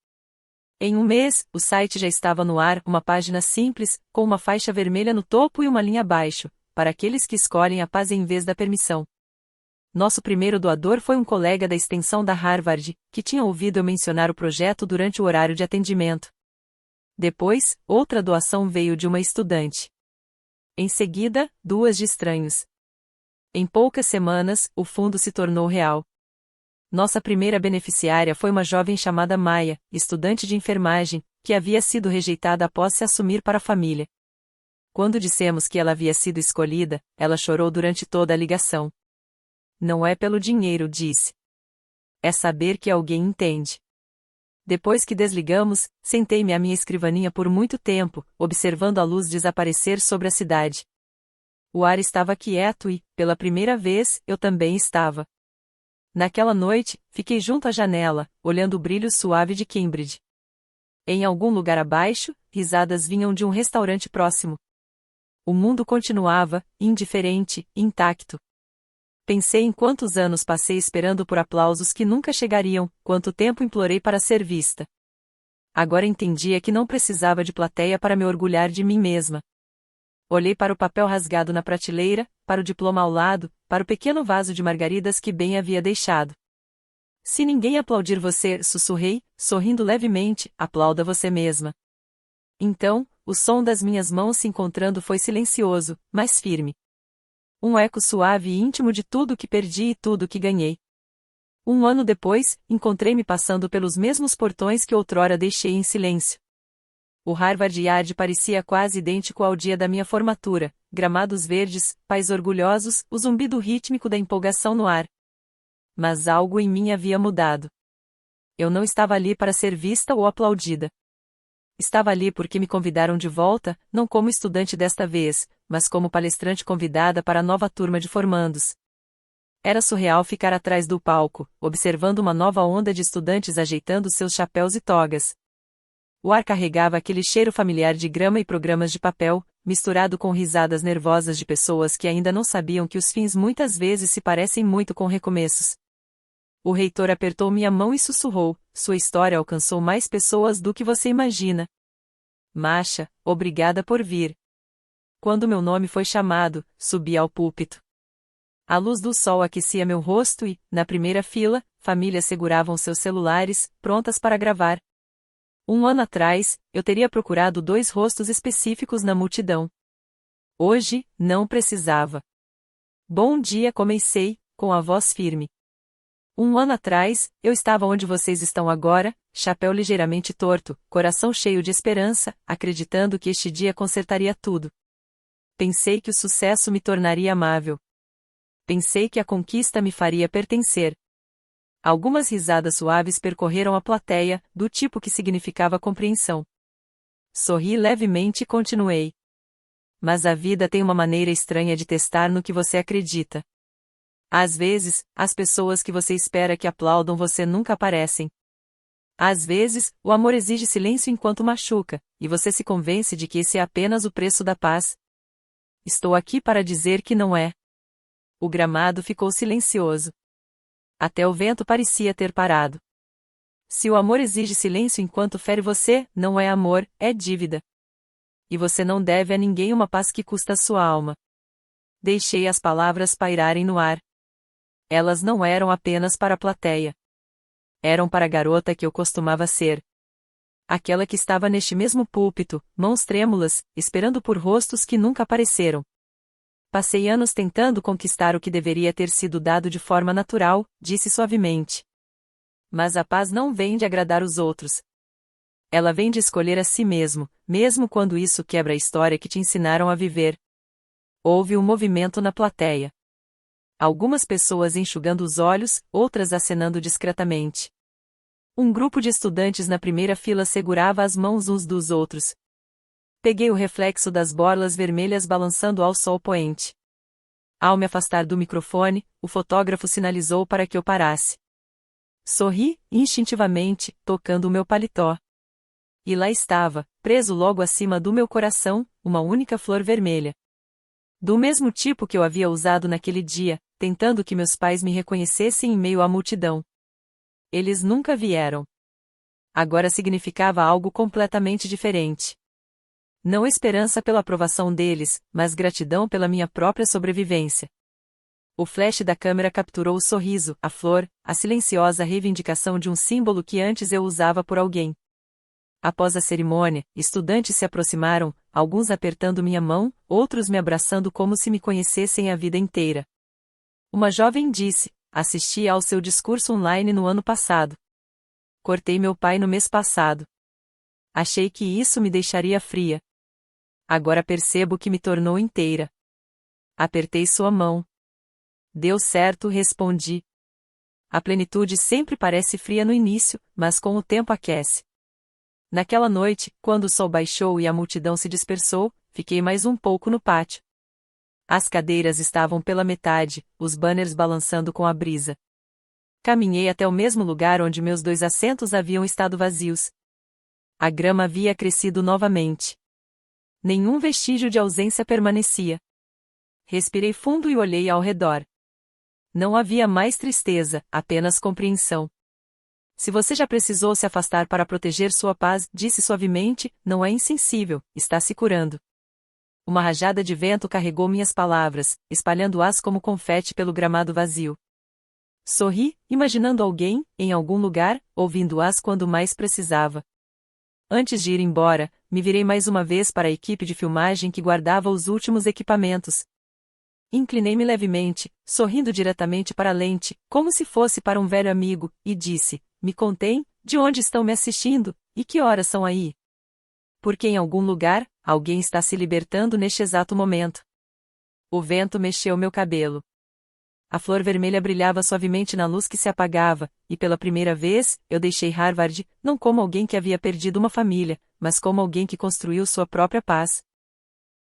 Em um mês, o site já estava no ar, uma página simples, com uma faixa vermelha no topo e uma linha abaixo, para aqueles que escolhem a paz em vez da permissão. Nosso primeiro doador foi um colega da extensão da Harvard, que tinha ouvido eu mencionar o projeto durante o horário de atendimento. Depois, outra doação veio de uma estudante. Em seguida, 2 de estranhos. Em poucas semanas, o fundo se tornou real. Nossa primeira beneficiária foi uma jovem chamada Maia, estudante de enfermagem, que havia sido rejeitada após se assumir para a família. Quando dissemos que ela havia sido escolhida, ela chorou durante toda a ligação. Não é pelo dinheiro, disse. É saber que alguém entende. Depois que desligamos, sentei-me à minha escrivaninha por muito tempo, observando a luz desaparecer sobre a cidade. O ar estava quieto e, pela primeira vez, eu também estava. Naquela noite, fiquei junto à janela, olhando o brilho suave de Cambridge. Em algum lugar abaixo, risadas vinham de um restaurante próximo. O mundo continuava, indiferente, intacto. Pensei em quantos anos passei esperando por aplausos que nunca chegariam, quanto tempo implorei para ser vista. Agora entendia que não precisava de plateia para me orgulhar de mim mesma. Olhei para o papel rasgado na prateleira, para o diploma ao lado, para o pequeno vaso de margaridas que bem havia deixado. Se ninguém aplaudir você, sussurrei, sorrindo levemente, aplauda você mesma. Então, o som das minhas mãos se encontrando foi silencioso, mas firme. Um eco suave e íntimo de tudo que perdi e tudo que ganhei. 1 ano depois, encontrei-me passando pelos mesmos portões que outrora deixei em silêncio. O Harvard Yard parecia quase idêntico ao dia da minha formatura, gramados verdes, pais orgulhosos, o zumbido rítmico da empolgação no ar. Mas algo em mim havia mudado. Eu não estava ali para ser vista ou aplaudida. Estava ali porque me convidaram de volta, não como estudante desta vez, mas como palestrante convidada para a nova turma de formandos. Era surreal ficar atrás do palco, observando uma nova onda de estudantes ajeitando seus chapéus e togas. O ar carregava aquele cheiro familiar de grama e programas de papel, misturado com risadas nervosas de pessoas que ainda não sabiam que os fins muitas vezes se parecem muito com recomeços. O reitor apertou minha mão e sussurrou: sua história alcançou mais pessoas do que você imagina. Masha, obrigada por vir. Quando meu nome foi chamado, subi ao púlpito. A luz do sol aquecia meu rosto e, na primeira fila, famílias seguravam seus celulares, prontas para gravar. 1 ano atrás, eu teria procurado 2 rostos específicos na multidão. Hoje, não precisava. Bom dia, comecei, com a voz firme. 1 ano atrás, eu estava onde vocês estão agora, chapéu ligeiramente torto, coração cheio de esperança, acreditando que este dia consertaria tudo. Pensei que o sucesso me tornaria amável. Pensei que a conquista me faria pertencer. Algumas risadas suaves percorreram a plateia, do tipo que significava compreensão. Sorri levemente e continuei. Mas a vida tem uma maneira estranha de testar no que você acredita. Às vezes, as pessoas que você espera que aplaudam você nunca aparecem. Às vezes, o amor exige silêncio enquanto machuca, e você se convence de que esse é apenas o preço da paz. Estou aqui para dizer que não é. O gramado ficou silencioso. Até o vento parecia ter parado. Se o amor exige silêncio enquanto fere você, não é amor, é dívida. E você não deve a ninguém uma paz que custa sua alma. Deixei as palavras pairarem no ar. Elas não eram apenas para a plateia. Eram para a garota que eu costumava ser. Aquela que estava neste mesmo púlpito, mãos trêmulas, esperando por rostos que nunca apareceram. Passei anos tentando conquistar o que deveria ter sido dado de forma natural, disse suavemente. Mas a paz não vem de agradar os outros. Ela vem de escolher a si mesmo, mesmo quando isso quebra a história que te ensinaram a viver. Houve um movimento na plateia. Algumas pessoas enxugando os olhos, outras acenando discretamente. Um grupo de estudantes na primeira fila segurava as mãos uns dos outros. Peguei o reflexo das borlas vermelhas balançando ao sol poente. Ao me afastar do microfone, o fotógrafo sinalizou para que eu parasse. Sorri, instintivamente, tocando o meu paletó. E lá estava, preso logo acima do meu coração, uma única flor vermelha. Do mesmo tipo que eu havia usado naquele dia, tentando que meus pais me reconhecessem em meio à multidão. Eles nunca vieram. Agora significava algo completamente diferente. Não esperança pela aprovação deles, mas gratidão pela minha própria sobrevivência. O flash da câmera capturou o sorriso, a flor, a silenciosa reivindicação de um símbolo que antes eu usava por alguém. Após a cerimônia, estudantes se aproximaram, alguns apertando minha mão, outros me abraçando como se me conhecessem a vida inteira. Uma jovem disse: assisti ao seu discurso online no ano passado. Cortei meu pai no mês passado. Achei que isso me deixaria fria. Agora percebo que me tornou inteira. Apertei sua mão. Deu certo, respondi. A plenitude sempre parece fria no início, mas com o tempo aquece. Naquela noite, quando o sol baixou e a multidão se dispersou, fiquei mais um pouco no pátio. As cadeiras estavam pela metade, os banners balançando com a brisa. Caminhei até o mesmo lugar onde meus 2 assentos haviam estado vazios. A grama havia crescido novamente. Nenhum vestígio de ausência permanecia. Respirei fundo e olhei ao redor. Não havia mais tristeza, apenas compreensão. Se você já precisou se afastar para proteger sua paz, disse suavemente, não é insensível, está se curando. Uma rajada de vento carregou minhas palavras, espalhando-as como confete pelo gramado vazio. Sorri, imaginando alguém, em algum lugar, ouvindo-as quando mais precisava. Antes de ir embora, me virei mais uma vez para a equipe de filmagem que guardava os últimos equipamentos. Inclinei-me levemente, sorrindo diretamente para a lente, como se fosse para um velho amigo, e disse: me contem, de onde estão me assistindo, e que horas são aí? Porque em algum lugar, alguém está se libertando neste exato momento. O vento mexeu meu cabelo. A flor vermelha brilhava suavemente na luz que se apagava, e pela primeira vez, eu deixei Harvard, não como alguém que havia perdido uma família, mas como alguém que construiu sua própria paz.